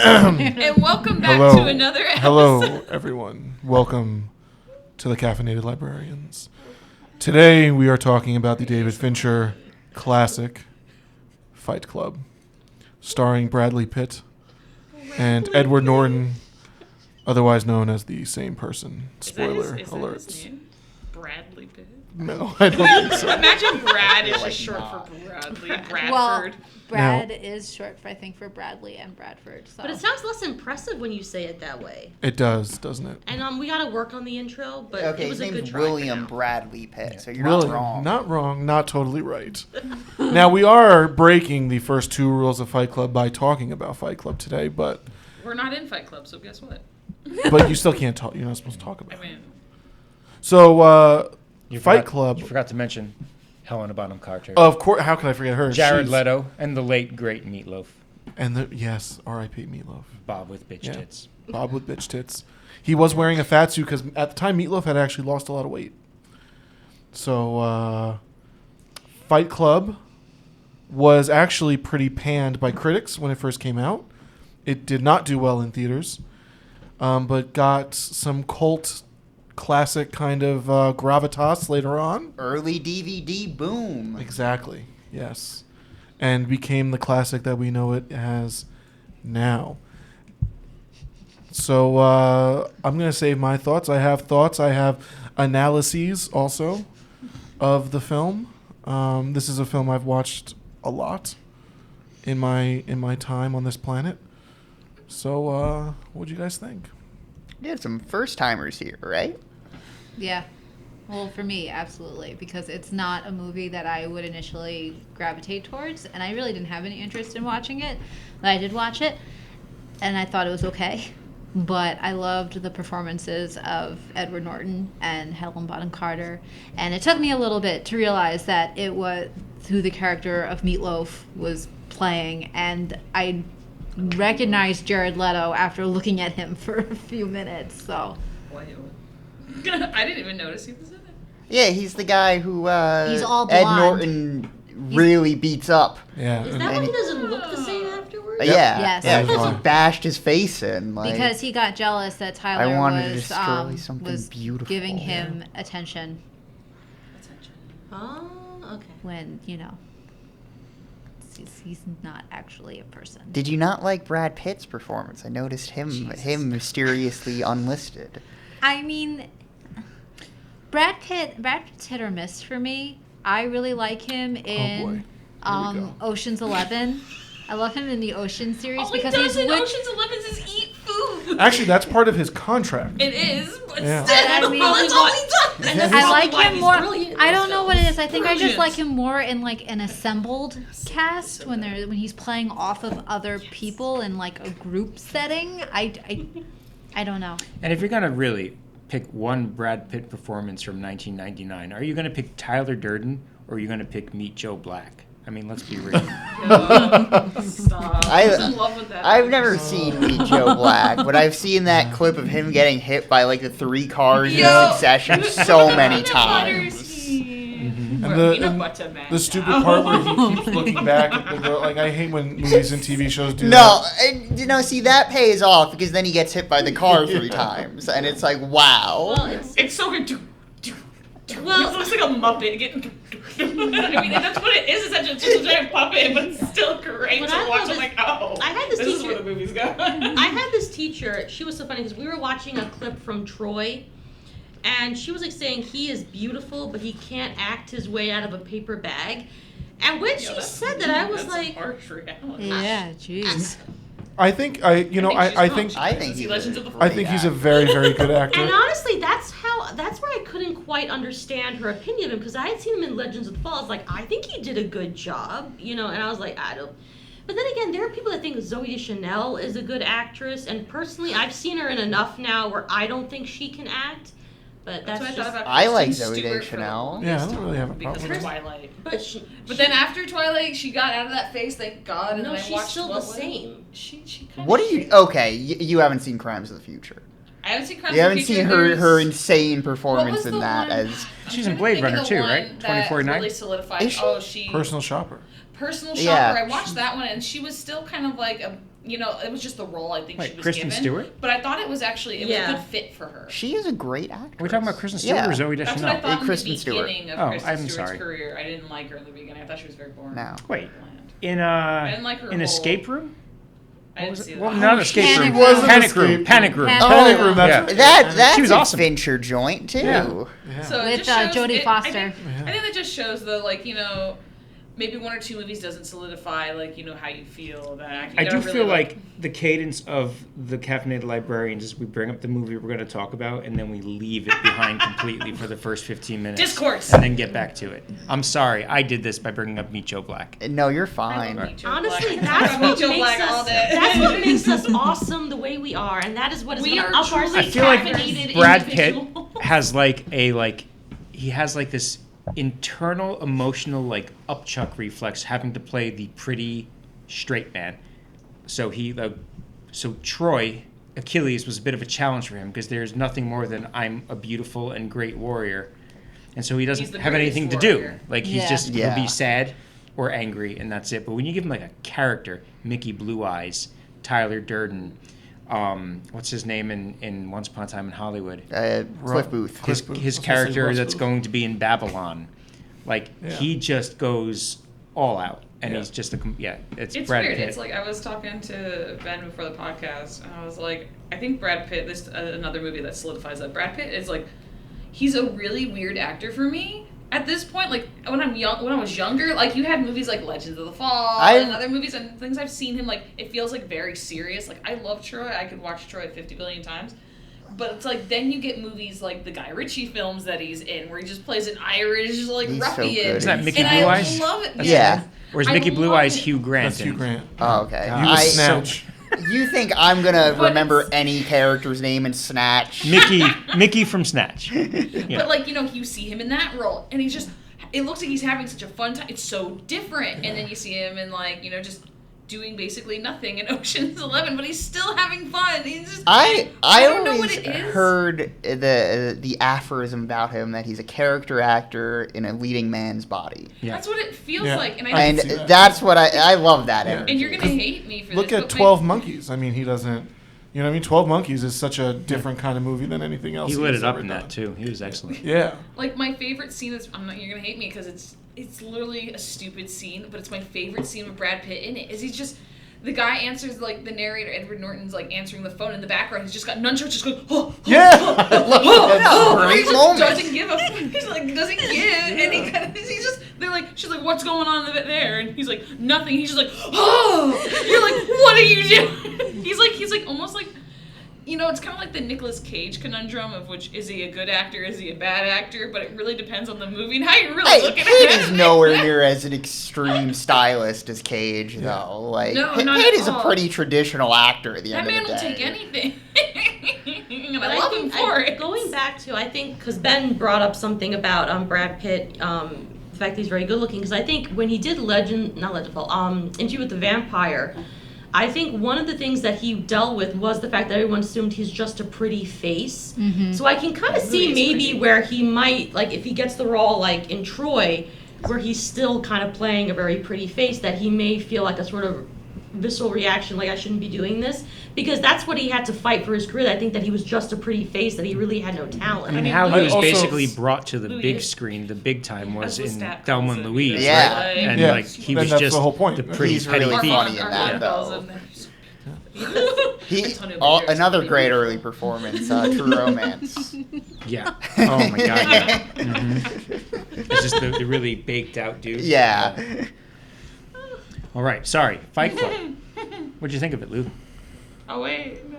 And welcome back to another episode. Hello, everyone. Welcome to the Caffeinated Librarians. Today we are talking about the David Fincher classic Fight Club, starring Bradley Pitt and Edward Norton, otherwise known as the same person. Spoiler alert. Is that his name? Bradley Pitt? No, I don't think so. Imagine Brad is just short for Bradley. Bradford. Well, Brad is short for, I think, for Bradley and Bradford. So. But it sounds less impressive when you say it that way. It does, doesn't it? And we got to work on the intro, but it was a good his name's try. William Bradley Pitt, so you're Really, not wrong. not wrong, not totally right. Now, we are breaking the first two rules of Fight Club by talking about Fight Club today, but We're not in Fight Club, so guess what? you still can't talk. You're not supposed to talk about I it. mean, So, You Fight forgot- Club. You forgot to mention Helena Bonham Carter. Of course, how could I forget her? Jared She's- Leto and the late great Meatloaf. And yes, R.I.P. Meatloaf. Bob with bitch Yeah. tits. Bob with bitch tits. He was wearing a fat suit because at the time Meatloaf had actually lost a lot of weight. So, Fight Club was actually pretty panned by critics when it first came out. It did not do well in theaters, but got some cult classic kind of gravitas later on. Early DVD boom. Exactly, yes. And became the classic that we know it as now. So I'm going to save my thoughts. I have thoughts. I have analyses also of the film. This is a film I've watched a lot in my time on this planet. So what do you guys think? You had some first timers here, right? Yeah. Well, for me, absolutely, because it's not a movie that I would initially gravitate towards, and I really didn't have any interest in watching it, but I did watch it, and I thought it was okay. But I loved the performances of Edward Norton and Helena Bonham Carter, and it took me a little bit to realize that it was who the character of Meatloaf was playing, and I recognized Jared Leto after looking at him for a few minutes. So I didn't even notice he was in it. Yeah, he's the guy who He's all Ed blonde. Norton really beats up. Yeah. Is that why he doesn't look the same afterwards? Yeah, Yes. yeah, That was because he why. bashed his face in. Like, because he got jealous that Tyler I wanted to was destroy something was beautiful. giving him attention Oh, okay. when he's not actually a person. Did you not like Brad Pitt's performance? I noticed him mysteriously unlisted. I mean, Brad Pitt's hit or miss for me. I really like him in Ocean's 11. I love him in the Ocean series All he because does he's in with. Ocean's 11 is eat food. Actually, that's part of his contract. It is, but Yeah. still, I mean, that's all he does. And that's I probably like why him he's more. brilliant. I don't know what it is. I think I just Brilliant. like him more in like an assembled cast when he's playing off of other people in like a group setting. I don't know. And if you're going to really pick one Brad Pitt performance from 1999, are you going to pick Tyler Durden or are you going to pick Meet Joe Black? I mean, let's be real. Stop. I'm in love with that. I've never seen Meet Joe Black, but I've seen that clip of him getting hit by like the 3 cars in succession so many times. And the stupid part where he keeps looking back at the girl. Like, I hate when movies and TV shows do that. No, see, that pays off because then he gets hit by the car 3 times, and it's like, wow. Well, It's so good. Well- It looks like a Muppet getting. I mean, that's what it is. It's just a giant puppet, but it's still great What to I watch. love I'm is- like, oh, I had this this is teacher- where the movies go. I had this teacher. She was so funny because we were watching a clip from Troy, and she was like saying he is beautiful, but he can't act his way out of a paper bag. And when she said that, I was that's like, harsh reality. Yeah, jeez. I think I think I think See he's Legends a of the great I think he's a very, very good actor. and honestly, that's where I couldn't quite understand her opinion of him because I had seen him in Legends of the Fall. I was like, I think he did a good job, and I was like, I don't. But then again, there are people that think Zoe Deschanel is a good actress, and personally, I've seen her in enough now where I don't think she can act. But that's what I just. thought about I like Kristen Zoe Stewart for the Deschanel. longest Yeah, I don't time really have a because problem of with Twilight. But Then after Twilight, she got out of that phase, thank God. And no, then I she's watched still the what was- same. She kind What of. do you? Okay, you haven't seen Crimes of the Future. I haven't seen Crimes You of haven't the Future. seen her There's- insane What performance was in the that one- as She's I'm in trying Blade to think Runner of the too, one right? that 2049? Really solidified. Is she? Oh, she. Personal shopper. Personal Yeah. Shopper. I watched that one, and she was still kind of like a it was just the role I think she was Kristen given. Stewart? But I thought it was actually was a good fit for her. She is a great actress. Are we talking about Kristen Stewart or Zoe That's Deschanel? what I thought Kristen in the Stewart. beginning of Oh, Kristen I'm Stewart's sorry. career. I didn't like her in the beginning. I thought she was very boring. No. Wait, Bland. in I didn't like her an whole- escape room? I didn't see that. Well, not escape Panic room. Room. Was an Panic escape room. room. Panic room. Panic Panic Room. Room. That's That's She was a awesome. Fincher joint too. Yeah. So it With just shows- Jodie Foster. I think that just shows the maybe one or two movies doesn't solidify how you feel about acting. I You do gotta feel really, like the cadence of the Caffeinated Librarians is we bring up the movie we're going to talk about, and then we leave it behind completely for the first 15 minutes. Discourse. And then get back to it. I'm sorry, I did this by bringing up Meet Joe Black. No, you're I fine. love Meet Joe Honestly, Black. that's I what love Joe makes Black all us. day. That's what makes us awesome the way we are, and that is what is We going are to up our truly I feel like caffeinated Brad Pitt individuals. has he has this internal emotional upchuck reflex having to play the pretty straight man. So Troy Achilles was a bit of a challenge for him because there's nothing more than I'm a beautiful and great warrior, and so he He's doesn't the have anything to greatest do. warrior. He'll Yeah. be sad or angry and that's it. But when you give him a character, Mickey Blue Eyes, Tyler Durden, what's his name in Once Upon a Time in Hollywood? Cliff Booth. His Booth. I was gonna say character Russ that's Booth. going to be in Babylon, he just goes all out, and Yeah. he's just it's It's Brad weird. Pitt. It's I was talking to Ben before the podcast, and I was like, I think Brad Pitt. This another movie that solidifies that Brad Pitt is he's a really weird actor for me at this point. When I was younger, you had movies like Legends of the Fall and other movies and things I've seen him it feels very serious. I love Troy. I could watch Troy 50 billion times. But it's then you get movies like the Guy Ritchie films that he's in, where he just plays an Irish He's so ruffian. good. Isn't that Mickey and Blue I Eyes? love it. Yeah. Or is I Mickey Blue love Eyes it. Hugh Grant? That's Hugh Grant. Oh, okay. You was so- Snatch. You think I'm gonna But remember it's- any character's name in Snatch? Mickey from Snatch. Yeah. But you see him in that role, and he's just. It looks like he's having such a fun time. It's so different, and then you see him in just doing basically nothing in Ocean's 11, but he's still having fun. He's just. I don't know what always it is. heard the aphorism about him that he's a character actor in a leading man's body, Yeah. That's what it feels Yeah. like, and I and can see that. that's what I love that Yeah. energy. And you're gonna hate me for Look this. at but 12 Monkeys. I mean, he doesn't. 12 Monkeys is such a different kind of movie than anything else. He lit he's it up ever in done. that too. He was excellent. Yeah. my favorite scene is. You're gonna hate me because it's literally a stupid scene, but it's my favorite scene with Brad Pitt in it. Is he's just. The guy answers the narrator, Edward Norton's answering the phone in the background. He's just got nunchucks, just going, Yeah. Great he moment. doesn't give a. He's doesn't give any kind of. He's just. They're she's what's going on there? And he's nothing. He's just oh. You're what are you doing? He's almost it's kind of like the Nicolas Cage conundrum of which is he a good actor, is he a bad actor? But it really depends on the movie and how you're really Hey, looking Pitt at is it. nowhere near as an extreme stylist as Cage, though. No, Pitt not at is a all. pretty traditional actor at the That end man of the will day. take anything. And But I love him for it. Going back to, I think, because Ben brought up something about Brad Pitt, the fact that he's very good looking. Because I think when he did Interview with the Vampire, I think one of the things that he dealt with was the fact that everyone assumed he's just a pretty face. Mm-hmm. So I can kind of see Really is maybe pretty. where he might, if he gets the role in Troy, where he's still kind of playing a very pretty face, that he may feel a sort of visceral reaction, I shouldn't be doing this, because that's what he had to fight for his career. I think that he was just a pretty face, that he really had no talent. I mean, how he was also- basically brought to the Louis big is- screen, the big time, was That's what in Stat Thelma calls and it. Louise. Yeah. Right? And Yeah. he Then was that's just the whole point. the pretty He's petty really thief. funny in that, Calls though. him that. He, A ton of another videos. great early performance, True Romance. Yeah. Oh my God. Yeah. It's just the really baked out dude. Yeah. All right. Sorry. Fight Club. What'd you think of it, Lou? Oh wait, no.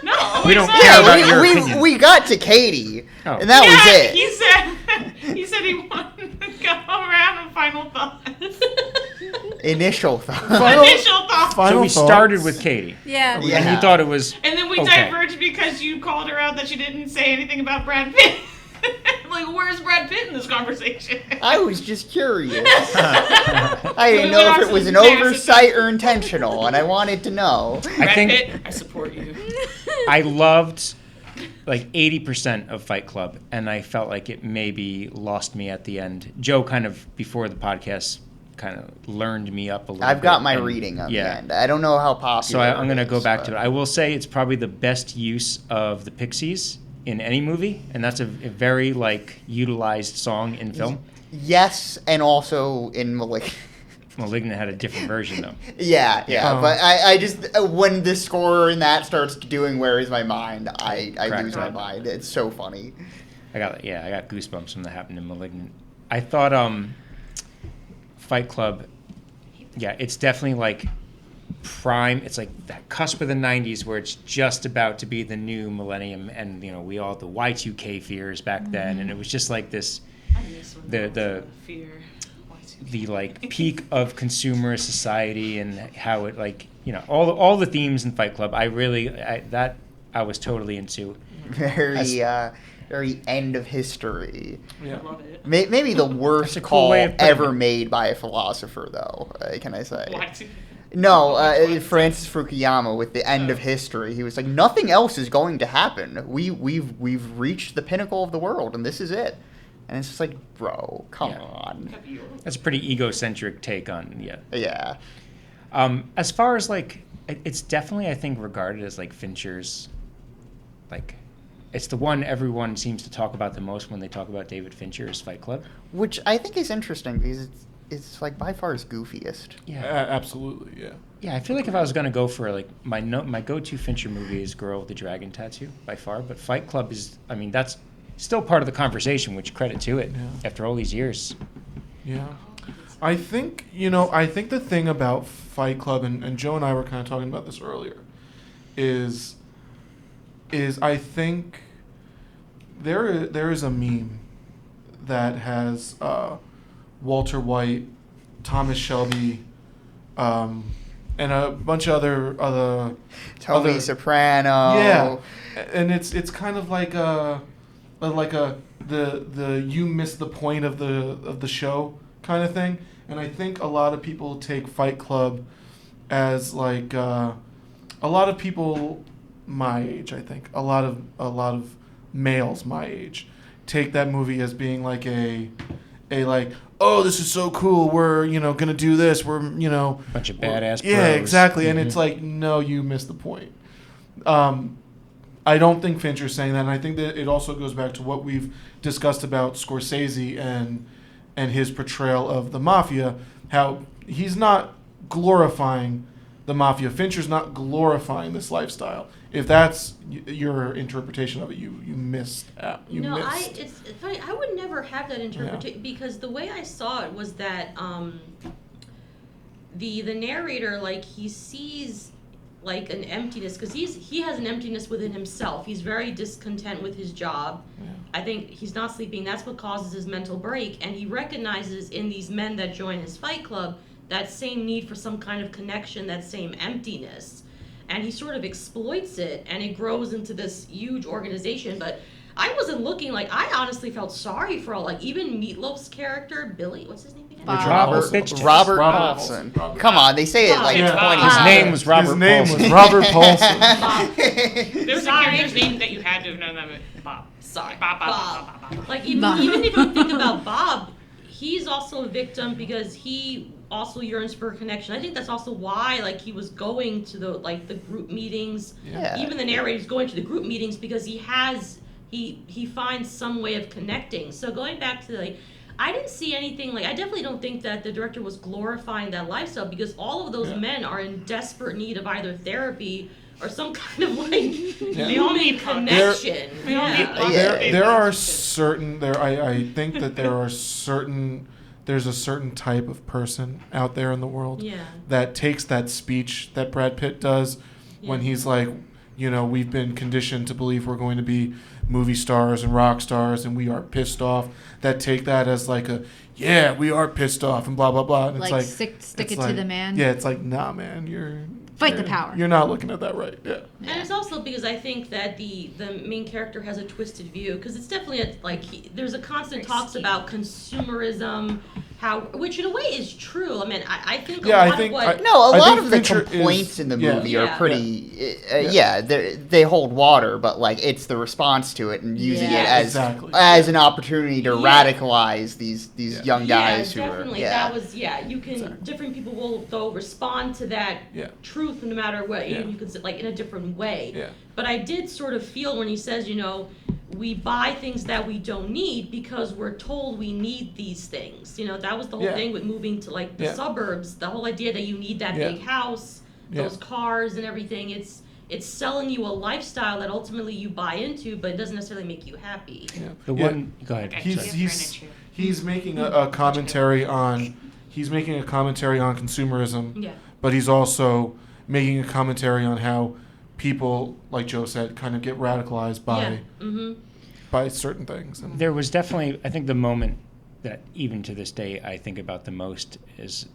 No. We don't he's care not. about Yeah, your we, opinion. we got to Katie, Oh. and that was it. He said he wanted to go around with final thoughts. Initial thought. Initial thoughts. So Final we thoughts. started with Katie. Yeah. Yeah. And you thought it was And then we okay. diverged because you called her out that she didn't say anything about Brad Pitt. Where's Brad Pitt in this conversation? I was just curious. I didn't We know went if off it was some an massive- oversight or intentional, and I wanted to know. I Brad think Pitt, I support you. I loved 80% of Fight Club, and I felt like it maybe lost me at the end. Joe kind of, before the podcast, kind of learned me up a little bit. I've got my and- reading on yeah. the end. I don't know how popular. So I'm going to go back but- to it. I will say it's probably the best use of the Pixies in any movie, and that's a very like utilized song in film. Yes, and also in Malignant. Malignant had a different version though. Yeah. Oh. But I just when the score in that starts doing "Where Is My Mind," I Crack lose my up. mind. It's so funny. I got goosebumps from that happened in Malignant. I thought Fight Club, yeah, it's definitely like prime. It's like that cusp of the '90s where it's just about to be the new millennium, and we all had the Y2K fears back then, and it was just like this, I miss when the fear. the like peak of consumer society and how it like all the themes in Fight Club. I was totally into. Very end of history. Yeah. Love it. Maybe the worst a cool call way of putting ever it. made by a philosopher, though. Can I say? What? No, Francis Fukuyama with the end of history. He was like, nothing else is going to happen. We've reached the pinnacle of the world, and this is it. And it's just like, bro, come Yeah. on. That's a pretty egocentric take on Yeah. As far as like, it's definitely I think regarded as like Fincher's, like, it's the one everyone seems to talk about the most when they talk about David Fincher's Fight Club. Which I think is interesting because it's like by far his goofiest. Yeah, Absolutely, yeah. yeah. I feel like if I was gonna go for like my go-to Fincher movie is Girl with the Dragon Tattoo by far, but Fight Club is, I mean, that's still part of the conversation, which credit to it Yeah. after all these years. Yeah. I think the thing about Fight Club, and Joe and I were kind of talking about this earlier, is I think there is a meme that has Walter White, Thomas Shelby, and a bunch of other Tony Soprano. yeah, and it's kind of like the you missed the point of the show kind of thing. And I think a lot of people take Fight Club as like a lot of people my age. I think a lot of males my age take that movie as being like a like, oh, this is so cool, we're gonna do this, we're Bunch of badass yeah, pros. exactly. And Mhm. it's like, no, you missed the point. I don't think Fincher's saying that, and I think that it also goes back to what we've discussed about Scorsese and his portrayal of the mafia, how he's not glorifying the mafia. Fincher's not glorifying this lifestyle. If that's your interpretation of it, you missed. It's funny. I would never have that interpretation because the way I saw it was that the narrator, like, he sees like an emptiness because he has an emptiness within himself. He's very discontent with his job. Yeah. I think he's not sleeping. That's what causes his mental break, and he recognizes in these men that join his fight club that same need for some kind of connection, that same emptiness, and he sort of exploits it, and it grows into this huge organization. But I wasn't looking like, I honestly felt sorry for all, like, even Meatloaf's character, Billy, what's his name again? Bob. Robert Robert Paulson. Paulson. Come on, they say it like Yeah. 20 His times. name was Robert His name Paulson. was Robert Paulson. There was a Sorry. character's name that you had to have known that. Bob. Sorry, Bob. Bob. Like, even Bob. if you think about Bob, he's also a victim because he also yearns for a connection. I think that's also why, like, he was going to the group meetings. Yeah. Even the narrator's going to the group meetings because he finds some way of connecting. So going back to, like, I didn't see anything, like, I definitely don't think that the director was glorifying that lifestyle because all of those men are in desperate need of either therapy or some kind of, like, They all need connection. They all need Yeah. There are certain I think that there's a certain type of person out there in the world Yeah. that takes that speech that Brad Pitt does when Yeah. he's like, we've been conditioned to believe we're going to be movie stars and rock stars and we are pissed off, that take that as like we are pissed off and blah blah blah, and it's Like, like stick it's it like, to the man. Yeah, it's like, nah, man, you're Fight the power. You're not looking at that right. Yeah. And it's also because I think that the main character has a twisted view because it's definitely there's a constant talks about consumerism, how, which in a way is true. I mean, I think a Yeah, I lot think- of what... No, a I lot think of the Fincher complaints is- in the yeah. movie Yeah. are pretty, they hold water, but like it's the response to it and using Yeah. it as Exactly. as an opportunity to Yeah. radicalize these Yeah. young guys who definitely. are That was, you can, Exactly. different people will, though, respond to that Yeah. truth no matter what, Yeah. even you could say, like, in a different way. Yeah. But I did sort of feel when he says, we buy things that we don't need because we're told we need these things. That was the whole Yeah. thing with moving to, like, the Yeah. suburbs. The whole idea that you need that Yeah. big house, Yeah. those cars and everything. It's selling you a lifestyle that ultimately you buy into, but it doesn't necessarily make you happy. Yeah. The Yeah. one. Go ahead. sorry. He's making a commentary on consumerism, Yeah. but he's also making a commentary on how people, like Joe said, kind of get radicalized Yeah. Mm-hmm. by certain things. And There was definitely, I think, the moment that even to this day I think about the most is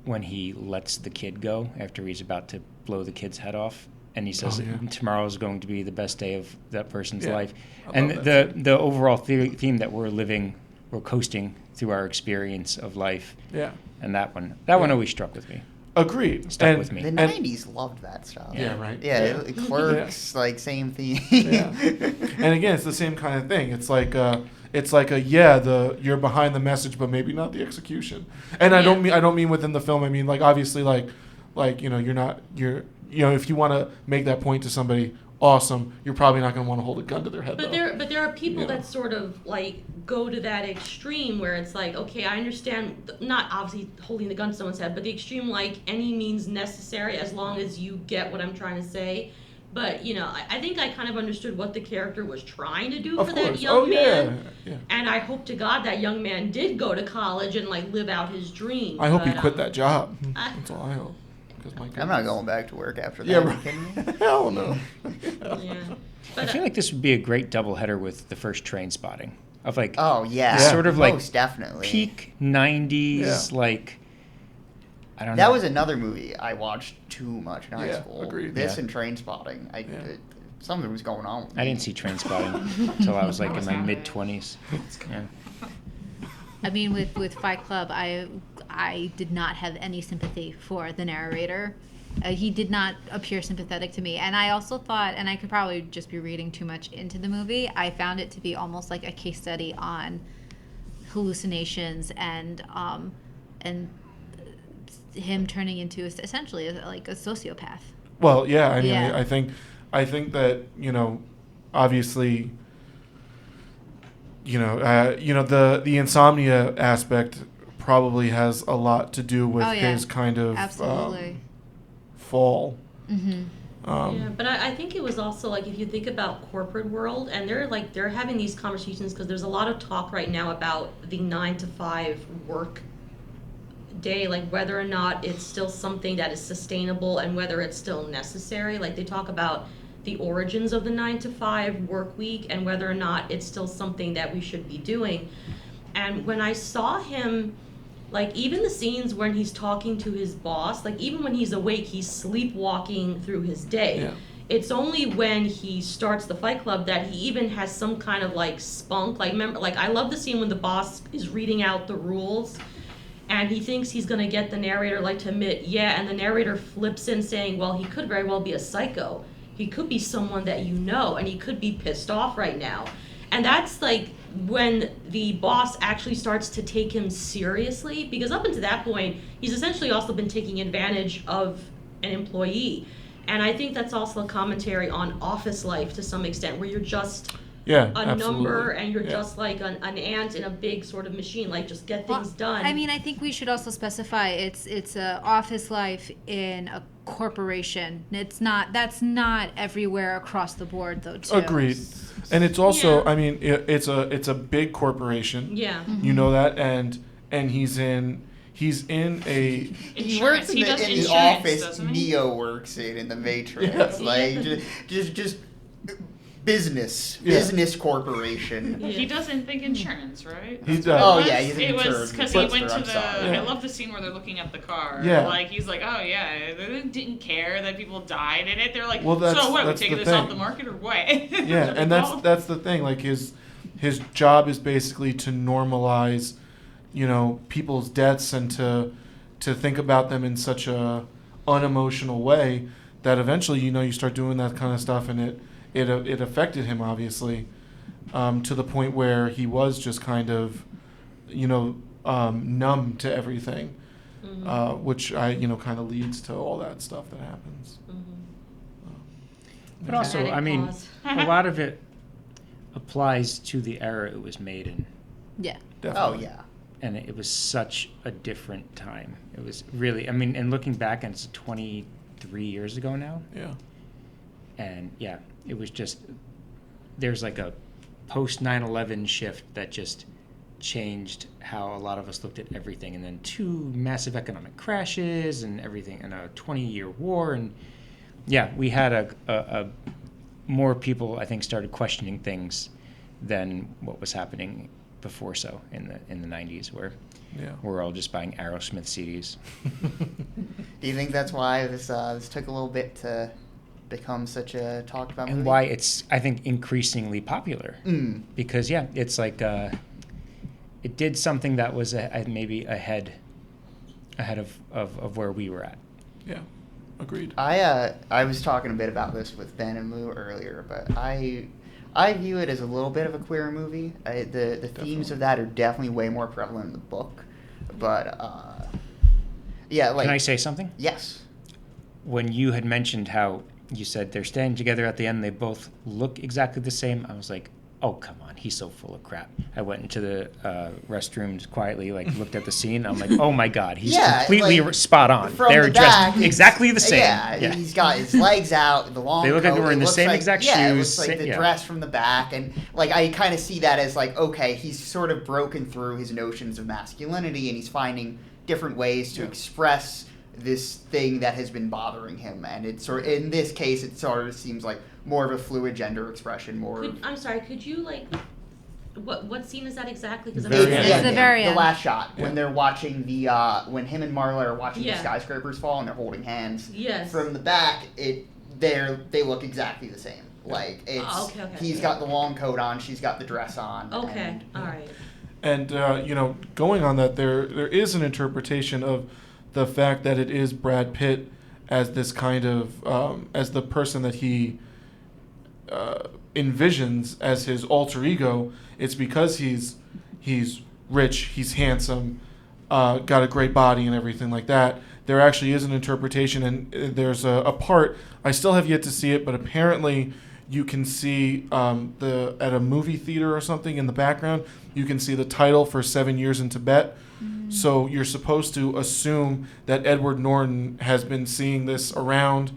when he lets the kid go after he's about to blow the kid's head off, and he says, Oh, yeah. "Tomorrow is going to be the best day of that person's Yeah. life." I And love that the overall theme that we're coasting through our experience of life, yeah, and that one always struck with me. agreed. Stuck And- with me. the and- 90s loved that stuff. Yeah, right. Yeah, Yeah. Clerks, like same theme. Yeah. And again, it's the same kind of thing. It's like you're behind the message, but maybe not the execution. And I don't mean within the film. I mean like obviously like if you want to make that point to somebody, awesome. You're probably not going to want to hold a gun to their head. But though. there are people You know. that sort of like go to that extreme where it's like, okay, I understand, not obviously holding the gun to someone's head, but the extreme like any means necessary as long as you get what I'm trying to say. But I think I kind of understood what the character was trying to do Of for course. that young man. Yeah. And I hope to God that young man did go to college and like live out his dream. I hope he But, quit that job. I- That's all I hope. 'Cause my I'm not goodness. going back to work after that. Yeah, Are you kidding me? right. Hell no. Yeah. I But feel like this would be a great doubleheader with the first Train Spotting of like Oh yeah, sort of like most definitely. peak '90s Yeah. like. I don't know. That was another movie I watched too much in high Yeah, school. agreed. This Yeah. and Train Spotting. Yeah. Something was going on. With I me. didn't see Train Spotting until I was like in my mid-20s. Yeah. I mean, with Fight Club, I did not have any sympathy for the narrator. He did not appear sympathetic to me, and I also thought, and I could probably just be reading too much into the movie, I found it to be almost like a case study on hallucinations and him turning into essentially like a sociopath. Well, yeah. I mean, Yeah. I think that obviously, the insomnia aspect probably has a lot to do with Oh, yeah. his kind of Absolutely. fall. Mm-hmm. yeah, but I think it was also like if you think about corporate world, and they're having these conversations because there's a lot of talk right now about the 9 to 5 work day, like whether or not it's still something that is sustainable and whether it's still necessary. Like they talk about the origins of the 9 to 5 work week and whether or not it's still something that we should be doing. And when I saw him, like even the scenes when he's talking to his boss, like even when he's awake, he's sleepwalking through his day. Yeah. It's only when he starts the Fight Club that he even has some kind of like spunk. Like remember, like I love the scene when the boss is reading out the rules and he thinks he's gonna get the narrator like to admit, yeah, and the narrator flips in saying, well, he could very well be a psycho. He could be someone that you know, and he could be pissed off right now. And that's like when the boss actually starts to take him seriously, because up until that point, he's essentially also been taking advantage of an employee. And I think that's also a commentary on office life to some extent, where you're just Yeah, a absolutely. number and you're Yeah. just like an ant in a big sort of machine, like just get things done. I mean, I think we should also specify it's a office life in a corporation. That's not everywhere across the board though too. Agreed. And it's also, Yeah. I mean, it's a big corporation. yeah. You know that, and he's in a He works Insurance. in He the, does in the insurance, office doesn't he? Neo works in the Matrix. Yeah. Like just business Yeah. business corporation. He doesn't think insurance, right? He That's does. what Oh, it yeah, was? he's an It was insurance because he went to I'm the. sorry. Yeah. I love the scene where they're looking at the car. Yeah. Like he's like, oh yeah, they didn't care that people died in it. They're like, Well, that's- so what? We're that's taking the this off thing. the market or what? yeah, and that's the thing. Like his job is basically to normalize people's deaths and to think about them in such a unemotional way that eventually, you start doing that kind of stuff, and it affected him, obviously, to the point where he was just kind of, numb to everything, which kind of leads to all that stuff that happens. But also, I mean, a lot of it applies to the era it was made in. Yeah. Definitely. Oh yeah. And it was such a different time. It was really, I mean, and looking back, and it's 23 years ago now. Yeah. And yeah, it was just, there's like a post 9/11 shift that just changed how a lot of us looked at everything. And then 2 massive economic crashes and everything, and a 20-year war. And yeah, we had a more people, I think, started questioning things than what was happening before, so in the 90s, where we're all just buying Aerosmith CDs. Do you think that's why this took a little bit to become such a talked about movie? And why it's, I think, increasingly popular? Because it's like it did something that was maybe ahead of where we were at. Yeah, agreed. I was talking a bit about this with Ben and Lou earlier, but I view it as a little bit of a queer movie. The themes of that are definitely way more prevalent in the book, but yeah. Like, can I say something? Yes. When you had mentioned how you said they're standing together at the end, they both look exactly the same, I was like, oh, come on, he's so full of crap. I went into the restrooms quietly, looked at the scene. I'm like, oh my God, he's completely spot on. They're dressed exactly the same. Yeah, he's got his legs out, the long They look coat. like they were in the same exact shoes. Yeah, it looks like the dress from the back. And I kind of see that as okay, he's sort of broken through his notions of masculinity, and he's finding different ways to express this thing that has been bothering him. And it's in this case, it sort of seems like more of a fluid gender expression. I'm sorry, could you what scene is that exactly? Because It's the very end. The last shot when they're watching when him and Marla are watching the skyscrapers fall and they're holding hands. Yes. From the back, they look exactly the same. Okay. He's got the long coat on, she's got the dress on. Okay, all right. And going on that, there is an interpretation of the fact that it is Brad Pitt as this kind of as the person that he envisions as his alter ego. It's because he's rich, he's handsome, got a great body and everything like that. There actually is an interpretation, and there's a part, I still have yet to see it, but apparently you can see at a movie theater or something in the background, you can see the title for 7 Years in Tibet. So you're supposed to assume that Edward Norton has been seeing this around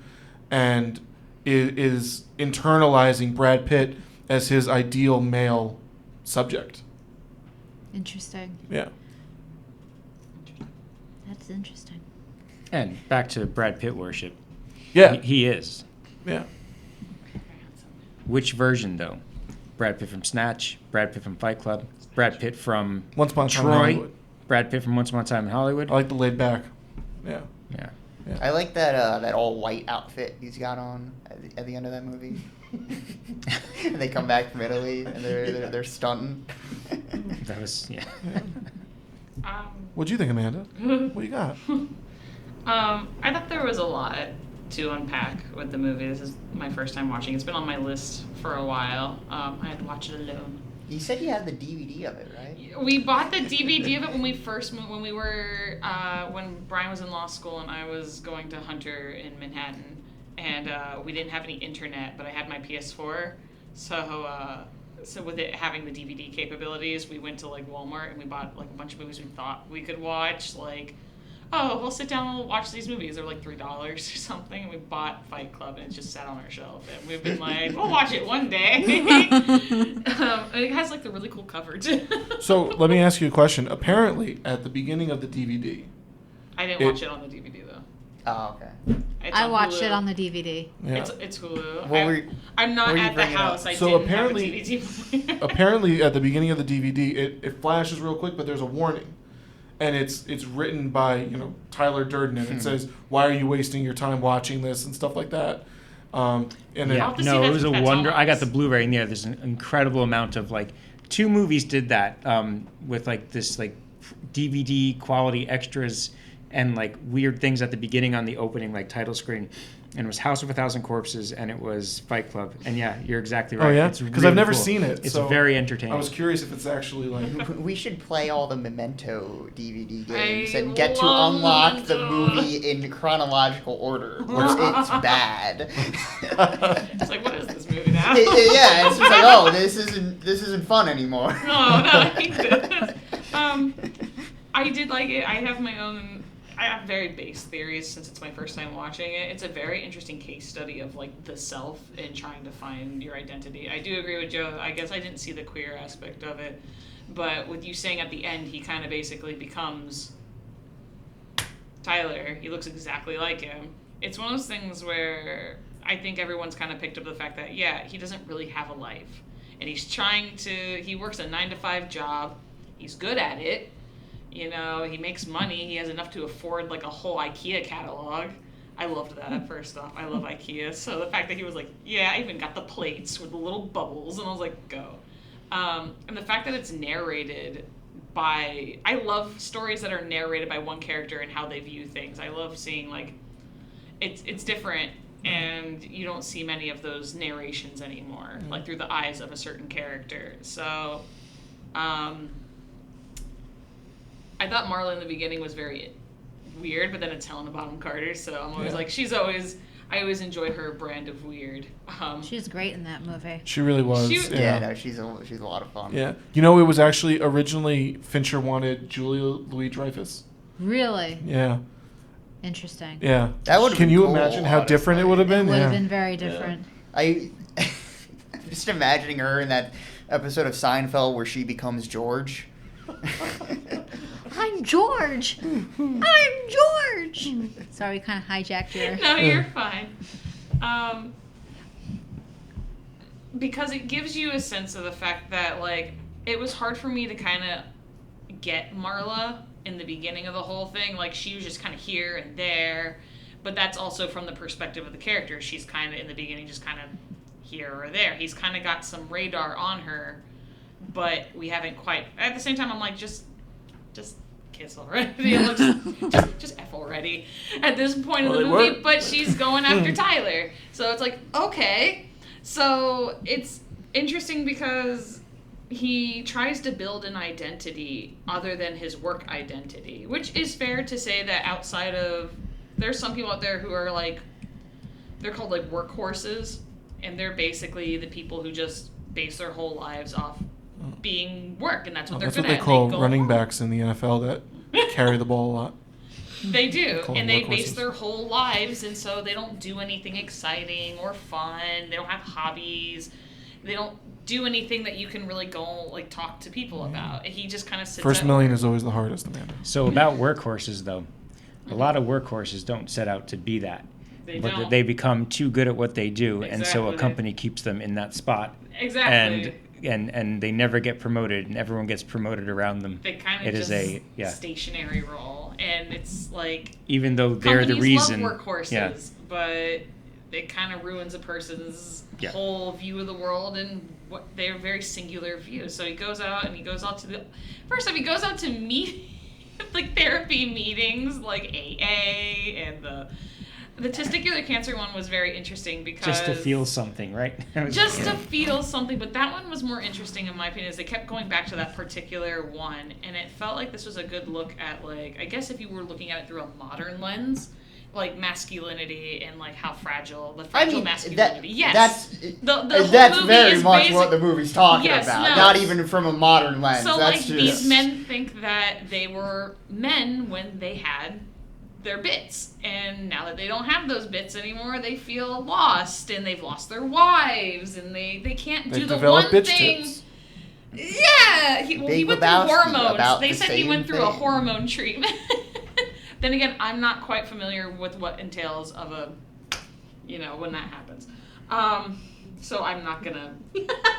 and is internalizing Brad Pitt as his ideal male subject. Interesting. Yeah. That's interesting. And back to Brad Pitt worship. Yeah. He is. Yeah. Which version, though? Brad Pitt from Snatch, Brad Pitt from Fight Club, Brad Pitt from Once Upon a Time in Troy, Hollywood. Brad Pitt from Once Upon a Time in Hollywood. I like the laid back. Yeah. Yeah. I like that all white outfit he's got on at the end of that movie. And they come back from Italy and they're stunting. That was What'd you think, Amanda? What you got? I thought there was a lot to unpack with the movie. This is my first time watching. It's been on my list for a while. I had to watch it alone. You said you had the DVD of it, right? We bought the DVD of it when we first moved, when Brian was in law school and I was going to Hunter in Manhattan, and we didn't have any internet, but I had my PS4, so with it having the DVD capabilities, we went to Walmart and we bought a bunch of movies we thought we could watch, we'll sit down and we'll watch these movies. They're $3 or something. And we bought Fight Club and it just sat on our shelf. And we've been we'll watch it one day. It has the really cool cover too. So let me ask you a question. Apparently, at the beginning of the DVD, I didn't watch it on the DVD though. Oh, okay. I watched Hulu. it on the DVD. yeah. It's Hulu. What I'm not were you at the bringing house. up? I So didn't apparently- have a DVD player. apparently at the beginning of the DVD, it flashes real quick, but there's a warning. And it's written by, Tyler Durden, and it says, "Why are you wasting your time watching this?" and stuff like that. I'll have to see No, that it was a if that's wonder. on I got us. the Blu-ray in there. There's an incredible amount of 2 movies did that with this DVD quality extras and like weird things at the beginning on the opening like title screen. And it was House of a Thousand Corpses, and it was Fight Club. And yeah, you're exactly right. Oh yeah, It's because really I've never cool. seen it. It's so very entertaining. I was curious if it's actually like. We should play all the Memento DVD games I and get to love unlock the Memento. movie in chronological order. It's bad. It's like, what is this movie now? Yeah, it's just like, oh, this isn't fun anymore. No, I hate it. I did like it. I have very base theories since it's my first time watching it. It's a very interesting case study of like the self and trying to find your identity. I do agree with Joe. I guess I didn't see the queer aspect of it, but with you saying at the end, he kind of basically becomes Tyler. He looks exactly like him. It's one of those things where I think everyone's kind of picked up the fact that, yeah, he doesn't really have a life. And he works a 9-to-5 job. He's good at it. You know, he makes money. He has enough to afford like a whole IKEA catalog. I loved that, first off. I love IKEA. So the fact that he was like, yeah, I even got the plates with the little bubbles. And I was like, go. And the fact that it's narrated by... I love stories that are narrated by one character and how they view things. I love seeing like... It's different. And you don't see many of those narrations anymore. Like through the eyes of a certain character. So... I thought Marla in the beginning was very weird, but then it's Helena Bonham Carter, so I'm always like, I always enjoy her brand of weird. She's great in that movie. She really was. Yeah, no, she's a lot of fun. Yeah. You know, it was actually originally Fincher wanted Julia Louis-Dreyfus. Really? Yeah. Interesting. Yeah. That would. Can you imagine how different it would have been? It would have Yeah. been very different. I'm just imagining her in that episode of Seinfeld where she becomes George. I'm George. I'm George. Sorry, we kind of hijacked your... No, you're fine. Because it gives you a sense of the fact that, like, it was hard for me to kind of get Marla in the beginning of the whole thing. Like, she was just kind of here and there. But that's also from the perspective of the character. She's kind of, in the beginning, just kind of here or there. He's kind of got some radar on her, but we haven't quite... At the same time, I'm like, just kiss already. just F already at this point in the movie. But she's going after Tyler. So it's like, okay. So it's interesting because he tries to build an identity other than his work identity, which is fair to say that outside of... There's some people out there who are like... They're called like workhorses. And they're basically the people who just base their whole lives off being work, and that's what they're good at. That's what they call running backs in the NFL that carry the ball a lot. They do, and they workhorses. base their whole lives, and so they don't do anything exciting or fun. They don't have hobbies. They don't do anything that you can really go like talk to people about. He just kind of sits. First million is always the hardest, Amanda. So about workhorses, though, a lot of workhorses don't set out to be that. But don't. they become too good at what they do, and so a Exactly. company keeps them in that spot. Exactly. And they never get promoted, and everyone gets promoted around them. They kind It of is just stationary role, and it's like even though they're the companies reason. love workhorses, Yeah. but it kind of ruins a person's whole view of the world and what their very singular view. So he goes out and he goes out to he goes out to meet like therapy meetings like AA, and the testicular cancer one was very interesting because Just to feel something, right? just to feel something, but that one was more interesting in my opinion, is they kept going back to that particular one, and it felt like this was a good look at, like, I guess if you were looking at it through a modern lens, like masculinity and like how fragile masculinity. Yes, the whole that's movie very is much what the movie's talking Yes, about. no. Not even from a modern lens. So That's like just... these men think that they were men when they had their bits, and now that they don't have those bits anymore, they feel lost, and they've lost their wives, and they can't do the one bitch thing. tits. Yeah, he Big went through Lebowski hormones. about They the said he same went through a thing. hormone treatment. Then again, I'm not quite familiar with what entails of a, when that happens. So I'm not gonna.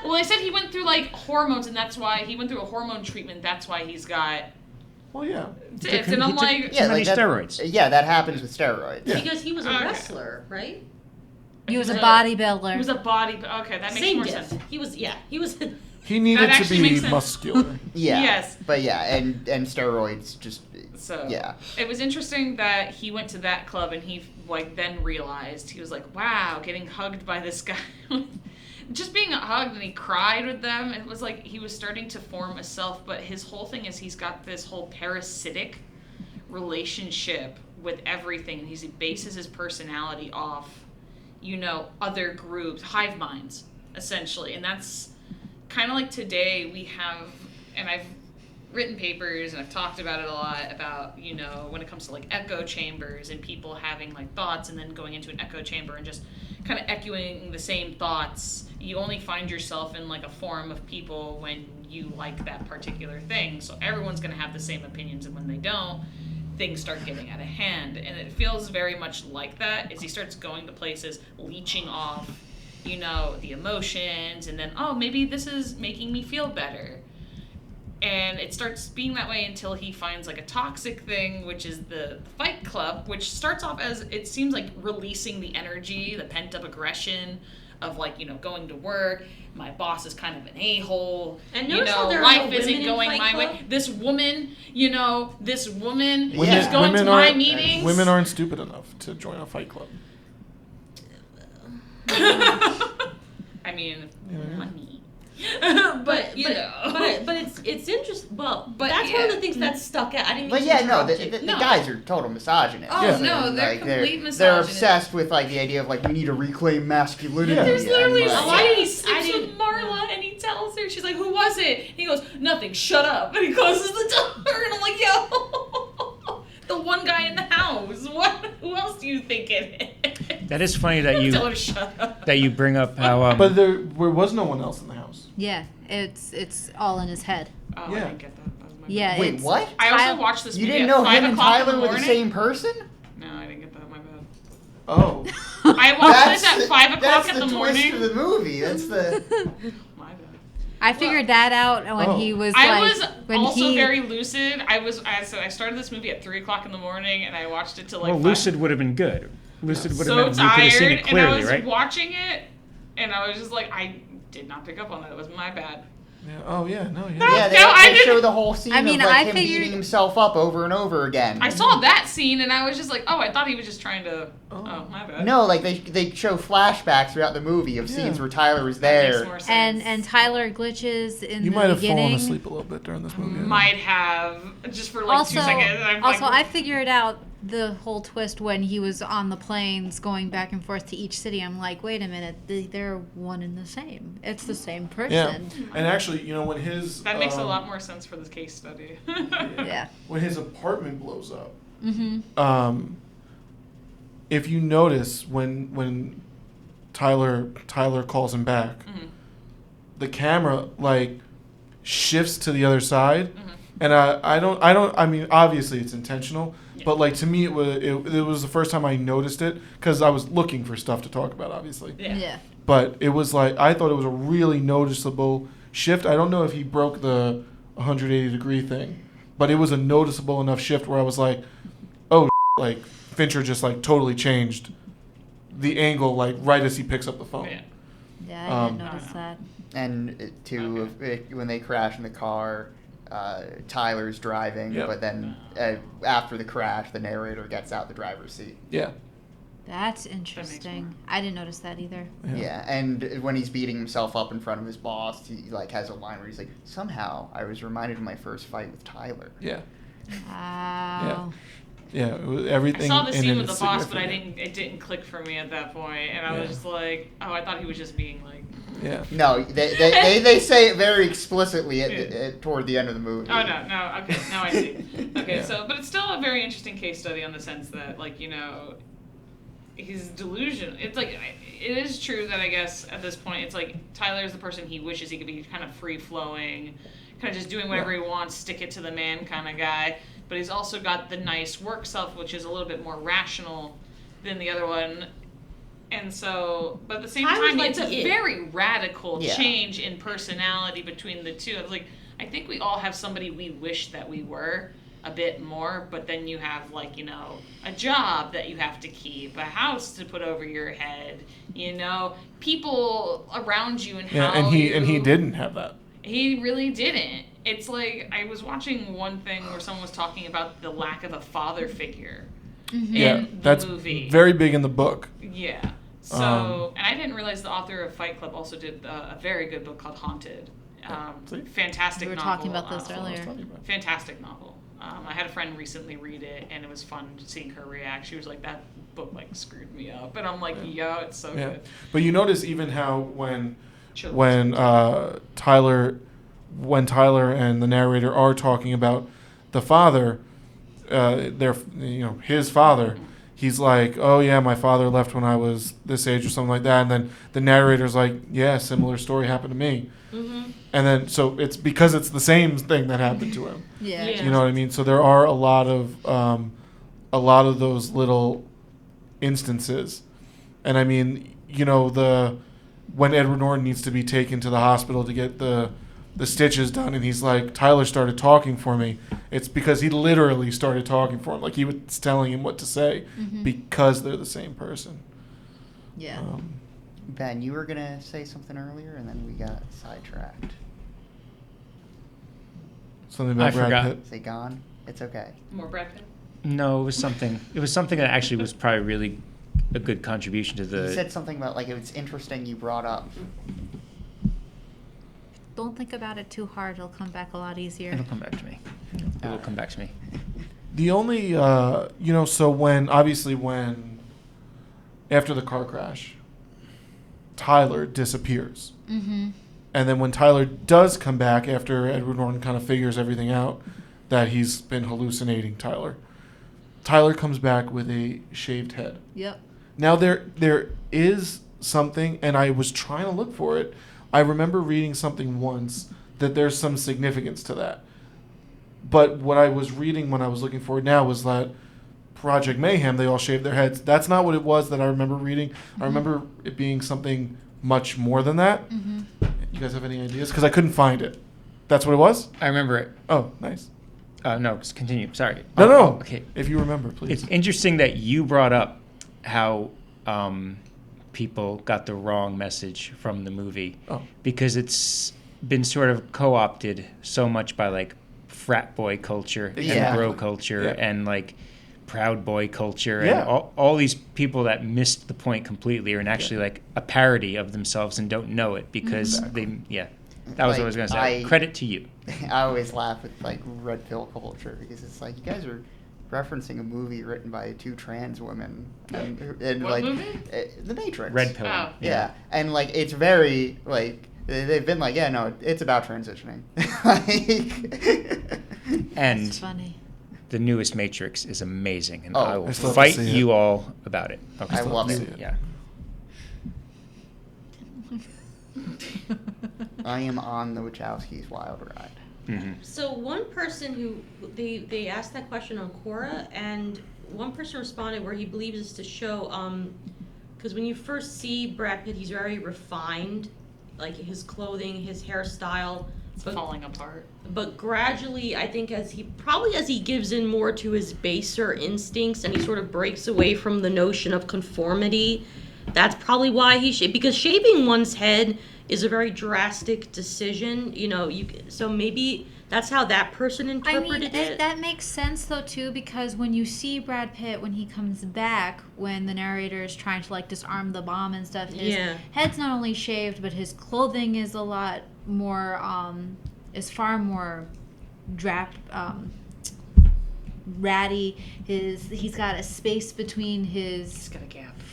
Well, they said he went through like hormones, and that's why he went through a hormone treatment. That's why he's got Well, yeah. tits, and I'm like, too many that- steroids. Yeah, that happens with steroids. Yeah. Because he was a Okay. wrestler, right? He was a He bodybuilder. was a body. Okay, that makes Same more diff. sense. He was He needed to actually makes be sense. muscular. Yeah. Yes. But yeah, and steroids just. So Yeah. it was interesting that he went to that club and he like then realized he was like, wow, getting hugged by this guy. Just being hugged, and he cried with them. It was like he was starting to form a self, but his whole thing is he's got this whole parasitic relationship with everything, and he bases his personality off, other groups, hive minds, essentially. And that's kind of like today we have, and I've written papers and I've talked about it a lot about, when it comes to like echo chambers and people having like thoughts and then going into an echo chamber and just kind of echoing the same thoughts. You only find yourself in like a forum of people when you like that particular thing. So everyone's going to have the same opinions, and when they don't, things start getting out of hand. And it feels very much like that as he starts going to places, leeching off, the emotions, and then, oh, maybe this is making me feel better. And it starts being that way until he finds like a toxic thing, which is the Fight Club, which starts off as, it seems like, releasing the energy, the pent up aggression of like, going to work. My boss is kind of an a-hole. And notice how there are life no isn't women in going Fight my Club? way. This woman, Women- is going to my aren't- meetings. Women aren't stupid enough to join a fight club. I mean, Yeah. money. But but it's interesting. Well, But that's one of yeah. the things that stuck out. I didn't. But mean yeah, to no, interrupt the you. No. guys are total misogynists. Oh, Yeah. no, they're Like, complete They're misogynists. obsessed with like the idea of like we need to reclaim masculinity. Yeah. There's literally a and, Oh, like, scene I he didn't- I sleeps with didn't- Marla and he tells her, she's like, who was it? And he goes, nothing, shut up. And he closes the door and I'm like, yo, the one guy in the house. What? Who else do you think it is? That is funny that Tell you her to shut up. bring up how But there was no one else in the house. Yeah, it's all in his head. Oh, Yeah. I didn't get that. That was my Yeah, bad. Wait, it's- what? I also Tyler- watched this You movie didn't at know 5 him and o'clock in Tyler were the morning? same person? No, I didn't get that. My bad. Oh. I watched this at 5 o'clock that's in the twist morning. of the movie. That's the. My bad. I figured that out when Oh. he was I like, was when also he, very lucid. I started this movie at 3 o'clock in the morning, and I watched it till like well, 5. lucid would have been good. Lucid would have So meant you could have seen tired, it clearly, and I was right? watching it, and I was just like, I did not pick up on that. It was my bad. Yeah. Oh yeah. No. Yeah. No. Yeah, they, I they didn't- show the whole scene I mean, of like I him figured- beating himself up over and over again. I saw that scene, and I was just like, oh, I thought he was just trying to. Oh, my bad. No, like they show flashbacks throughout the movie of scenes Yeah. where Tyler was That makes there. more sense. and Tyler glitches in You the might have beginning. fallen asleep a little bit during this movie. Might have just for like Also, 2 seconds. And I'm also, I like, figured out the whole twist when he was on the planes going back and forth to each city. I'm like, wait a minute, they're one and the same. It's the same person. Yeah. And actually, when his that makes a lot more sense for this case study. Yeah. when his apartment blows up, Mm-hmm. if you notice when Tyler calls him back, Mhm. the camera like shifts to the other side, Mhm. and I mean obviously it's intentional, Yeah. but like to me it was the first time I noticed it because I was looking for stuff to talk about obviously, Yeah. but it was like I thought it was a really noticeable shift. I don't know if he broke the 180-degree thing, but it was a noticeable enough shift where I was like, oh, like Fincher just like totally changed the angle like right as he picks up the phone. Yeah. Yeah, I didn't Um, notice that. And when they crash in the car, Tyler's driving, Yep. but then after the crash, the narrator gets out the driver's seat. Yeah. That's interesting. I didn't notice that either. Yeah, and when he's beating himself up in front of his boss, he like has a line where he's like, "Somehow I was reminded of my first fight with Tyler." Yeah. Wow. Yeah, it was I everything. saw the in scene it with the is boss, but significant. it didn't click for me at that point, and I Yeah. was just like, oh, I thought he was just being like, Yeah. No, they say it very explicitly toward the end of the movie. oh no, okay, now I see. Okay, Yeah. so but it's still a very interesting case study on the sense that like he's delusional. It's like it is true that I guess at this point it's like Tyler's the person he wishes he could be kind of free flowing, kind of just doing whatever he wants, stick it to the man kind of guy. But he's also got the nice work self, which is a little bit more rational than the other one. And so, but at the same Tyler's time, like it's a the it. very radical Yeah. change in personality between the two. It's like, I think we all have somebody we wish that we were a bit more, but then you have like, a job that you have to keep, a house to put over your head, people around you and Yeah, how and he you... didn't have that. He really didn't. It's like, I was watching one thing where someone was talking about the lack of a father figure in the that's movie. very big in the book. Yeah. So, and I didn't realize the author of Fight Club also did a very good book called Haunted. Fantastic We were novel. talking about this earlier. Fantastic novel. I had a friend recently read it, and it was fun seeing her react. She was like, that book, like, screwed me up. And I'm like, yo, it's so good. But you notice even how when Tyler and the narrator are talking about the father, his father, he's like, oh yeah, my father left when I was this age or something like that, and then the narrator's like, yeah, similar story happened to me. And then so it's because it's the same thing that happened to him. Yeah. You know what I mean? So there are a lot of those little instances, and I mean, when Edward Norton needs to be taken to the hospital to get the stitches done, and he's like, Tyler started talking for me. It's because he literally started talking for him, like he was telling him what to say, because they're the same person. Yeah. Ben, you were gonna say something earlier, and then we got sidetracked. Something about I Brad forgot. Pitt. Say gone. It's okay. More Brad Pitt? No, it was something. It was something that actually was probably really a good contribution to the. You said something about like it was interesting. You brought up. Don't think about it too hard. It'll come back a lot easier. It'll come back to me. It will come back to me. The only, so when after the car crash, Tyler disappears. Mm-hmm. And then when Tyler does come back after Edward Norton kind of figures everything out, that he's been hallucinating Tyler comes back with a shaved head. Yep. Now there is something, and I was trying to look for it. I remember reading something once that there's some significance to that. But what I was reading when I was looking for it now was that Project Mayhem, they all shaved their heads. That's not what it was that I remember reading. I remember it being something much more than that. Mm-hmm. You guys have any ideas? Because I couldn't find it. That's what it was? I remember it. Oh, nice. No, just continue. Sorry. No. Okay. If you remember, please. It's interesting that you brought up how people got the wrong message from the movie. Oh. Because it's been sort of co-opted so much by like frat boy culture and Exactly. bro culture and like Proud Boy culture Yeah. and all these people that missed the point completely are actually like a parody of themselves and don't know it because that was what I was going to say. Credit to you. I always laugh at like red pill culture because it's like you guys are referencing a movie written by two trans women and What like movie? The Matrix. Red pill. Oh. Yeah, and like it's very like they've been like, yeah, no, it's about transitioning. And It's funny. the newest Matrix is amazing, and Oh, I will I still have to fight see it. you all about it. Okay. I love it. Yeah. I am on the Wachowskis' wild ride. Mm-hmm. So one person who they asked that question on Quora, and one person responded where he believes it's to show because when you first see Brad Pitt, he's very refined, like his clothing, his hairstyle. It's falling apart. But gradually, I think as he gives in more to his baser instincts and he sort of breaks away from the notion of conformity, that's probably why because shaving one's head is a very drastic decision, so maybe that's how that person interpreted it. That makes sense though too, because when you see Brad Pitt when he comes back, when the narrator is trying to like disarm the bomb and stuff, his head's not only shaved, but his clothing is a lot more is far more ratty. He's got a space between his.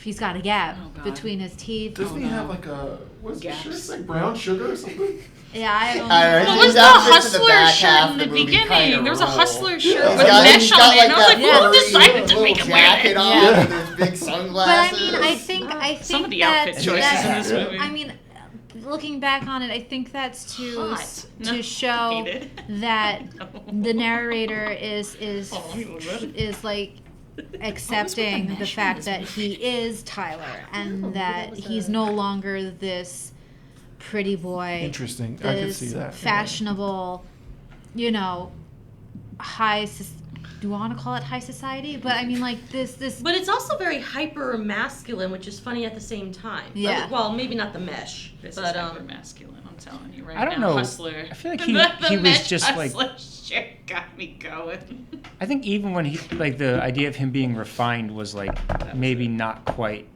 He's got a gap between his teeth. Doesn't he have like a what's the shirt? It's like brown sugar or something? Yeah, I don't know. Alright, What so was the that fits in the Hustler back shirt half in of the the movie beginning? kinda There was a rules. Hustler shirt He's with mesh on it, and I was like, who decided to make him wear jacket it? on Yeah. and those big But sunglasses. I mean, I think Some of the that, outfit choices in this movie. I mean, looking back on it, I think that's to Hot. No, to show hate it. that No. the narrator is Oh, you look good. like accepting the fact that he is Tyler and that he's no longer this pretty boy, Interesting. I could this see that. fashionable, do you want to call it high society? But I mean, like this. But it's also very hyper masculine, which is funny at the same time. Yeah. Well, maybe not the mesh, This but is hyper masculine. I'm telling you right I don't now. know. Hustler. I feel like the he was mesh just hustler shit got me going. I think even when he like the idea of him being refined was like maybe not quite.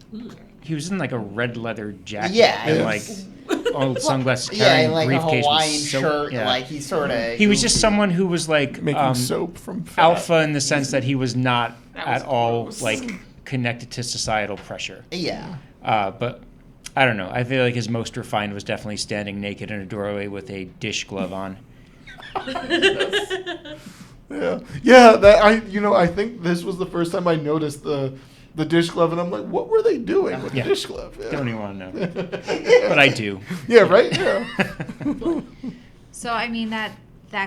He was in like a red leather jacket and like old sunglasses, carrying and like a briefcase Hawaiian with soap. shirt. Yeah. Like he's sort of. He was just someone who was like Making soap from fat. alpha in the sense that he was not That was at all gross. like connected to societal pressure. Yeah. But I don't know. I feel like his most refined was definitely standing naked in a doorway with a dish glove on. Yeah. That I think this was the first time I noticed the dish glove, and I'm like, what were they doing with the dish glove? Yeah. Don't even want to know. But I do. Yeah, right? Yeah. So I mean that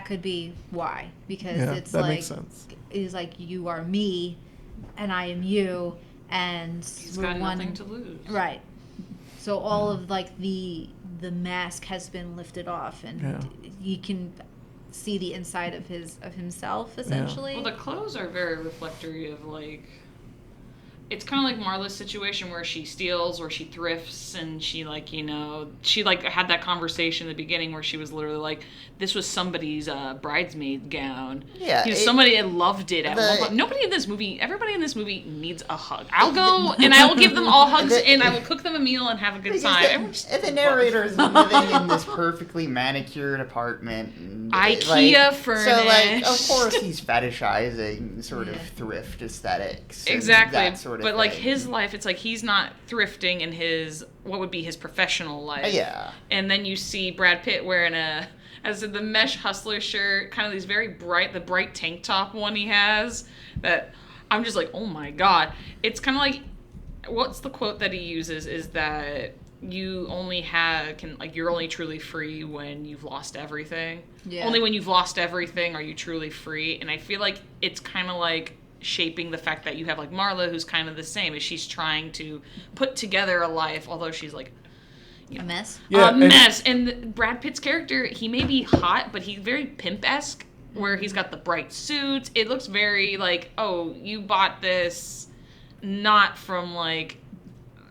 could be why, because Yeah, it's that like makes sense. it's like you are me, and I am you, and He's we're got one. nothing to lose. Right. So all of like the mask has been lifted off, and you can see the inside of himself essentially. Well, the clothes are very reflectory of like. It's kind of like Marla's situation where she steals or she thrifts, and she she had that conversation in the beginning where she was literally like, this was somebody's bridesmaid gown. Yeah, somebody had loved it at one point. Everybody in this movie needs a hug. I'll go and I will give them all hugs and I will cook them a meal and have a good time. The narrator is living in this perfectly manicured apartment. And, IKEA furnish. So, like, of course he's fetishizing sort of thrift aesthetics. and Exactly. that sort of But like thing. his life, it's like he's not thrifting in his what would be his professional life. Yeah. And then you see Brad Pitt wearing the mesh hustler shirt, kind of these very bright tank top one he has that I'm just like, oh my god. It's kind of like, what's the quote that he uses is that you're only truly free when you've lost everything. Yeah. Only when you've lost everything are you truly free. And I feel like it's kind of like shaping the fact that you have like Marla, who's kind of the same, as she's trying to put together a life, although she's like A mess. Yeah, a mess. And Brad Pitt's character, he may be hot, but he's very pimp-esque, where he's got the bright suits. It looks very like, oh, you bought this not from like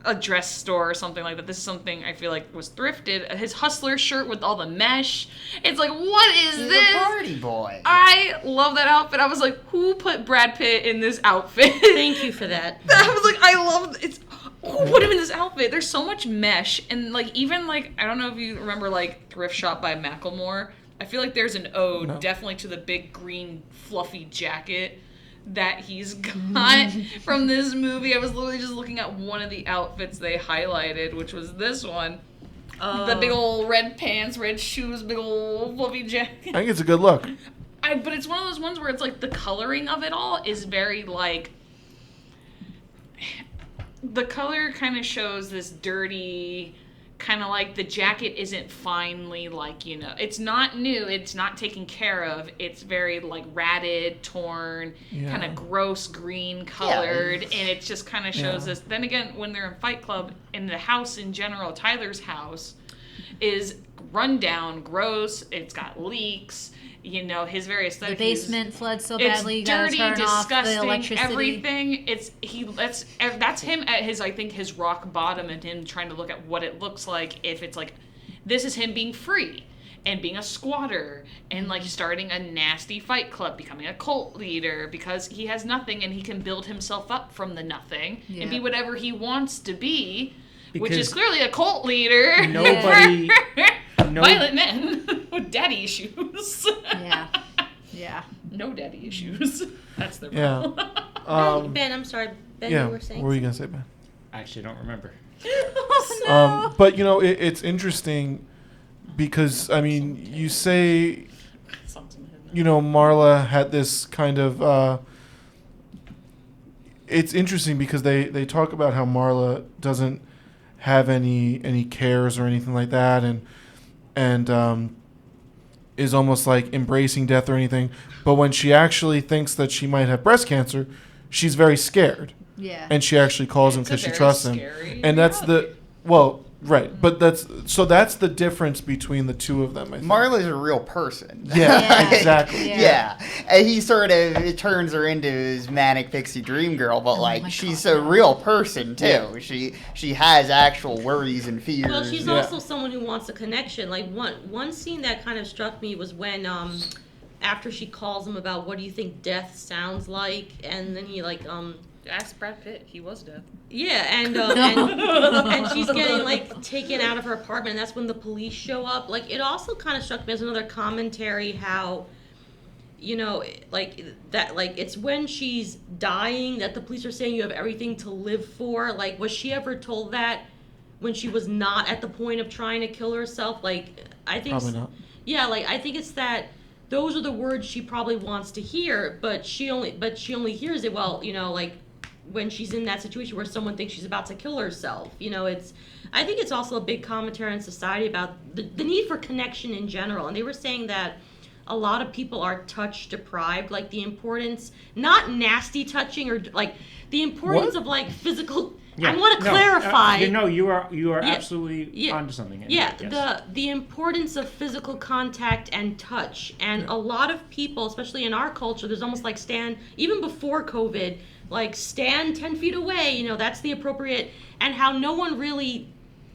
a dress store or something like that. This is something I feel like was thrifted. His hustler shirt with all the mesh. It's like, what is He's this? a party boy. I love that outfit. I was like, who put Brad Pitt in this outfit? Thank you for that. I was like, I love it's. Who put him in this outfit? There's so much mesh, and like even like I don't know if you remember like Thrift Shop by Macklemore. I feel like there's an ode definitely to the big green fluffy jacket that he's got from this movie. I was literally just looking at one of the outfits they highlighted, which was this one. The big old red pants, red shoes, big old fluffy jacket. I think it's a good look. But it's one of those ones where it's like the coloring of it all is very like. The color kind of shows this dirty, kind of like the jacket isn't finely like, it's not new, it's not taken care of, it's very like ratted, torn, kind of gross green colored, and it just kind of shows this. Then again, when they're in Fight Club, in the house in general, Tyler's house is run down, gross, it's got leaks. His very aesthetic. The basement flooded so badly. It's dirty, turn off the disgusting, electricity. everything. That's him at his rock bottom, and him trying to look at what it looks like. If it's like, this is him being free and being a squatter and like starting a nasty fight club, becoming a cult leader because he has nothing and he can build himself up from the nothing and be whatever he wants to be, which is clearly a cult leader. Nobody. Violent men with daddy issues. Yeah. No daddy issues. That's the Yeah. Ben, I'm sorry. Ben, Yeah. you were saying What were you gonna say, Ben? I actually don't remember. But it's interesting because you say Marla had this kind of. It's interesting because they talk about how Marla doesn't have any cares or anything like that, and is almost like embracing death or anything. But when she actually thinks that she might have breast cancer, she's very scared. Yeah. And she actually calls him because she trusts him. Scary. And that's Right, but that's the difference between the two of them. I think. Marla's a real person. Yeah, exactly. Yeah. And he sort of turns her into his manic pixie dream girl, but like she's a real person too. Yeah. She has actual worries and fears. Well, she's also someone who wants a connection. Like one scene that kind of struck me was when after she calls him about what do you think death sounds like, and then he like ask Brad Pitt. He was dead. Yeah, and she's getting like taken out of her apartment, and that's when the police show up. Like it also kind of struck me as another commentary how, you know, like that, like it's when she's dying that the police are saying you have everything to live for. Like, was she ever told that when she was not at the point of trying to kill herself? Like, I think probably not. Yeah, like I think it's that. Those are the words she probably wants to hear, but she only hears it, well, you know, like when she's in that situation where someone thinks she's about to kill herself. You know, I think it's also a big commentary in society about the need for connection in general. And they were saying that a lot of people are touch deprived, like the importance, not nasty touching or like the importance of like physical. Yeah. I want to clarify. You are absolutely onto something. The importance of physical contact and touch, and a lot of people, especially in our culture, there's almost like even before COVID, like stand 10 feet away. You know, that's the appropriate, and how no one really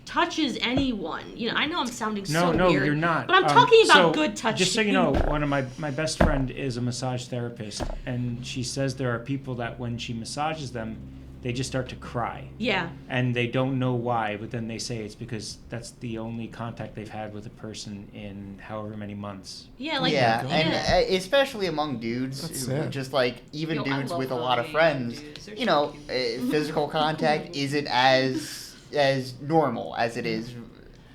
touches anyone. You know, I know I'm sounding so weird. No, you're not. But I'm talking about good touching. Just so you know, one of my best friend is a massage therapist, and she says there are people that when she massages them, they just start to cry. Yeah. And they don't know why, but then they say it's because that's the only contact they've had with a person in however many months. Yeah, like and especially among dudes, just like even dudes with a lot of friends, you know, physical contact isn't as normal as it is.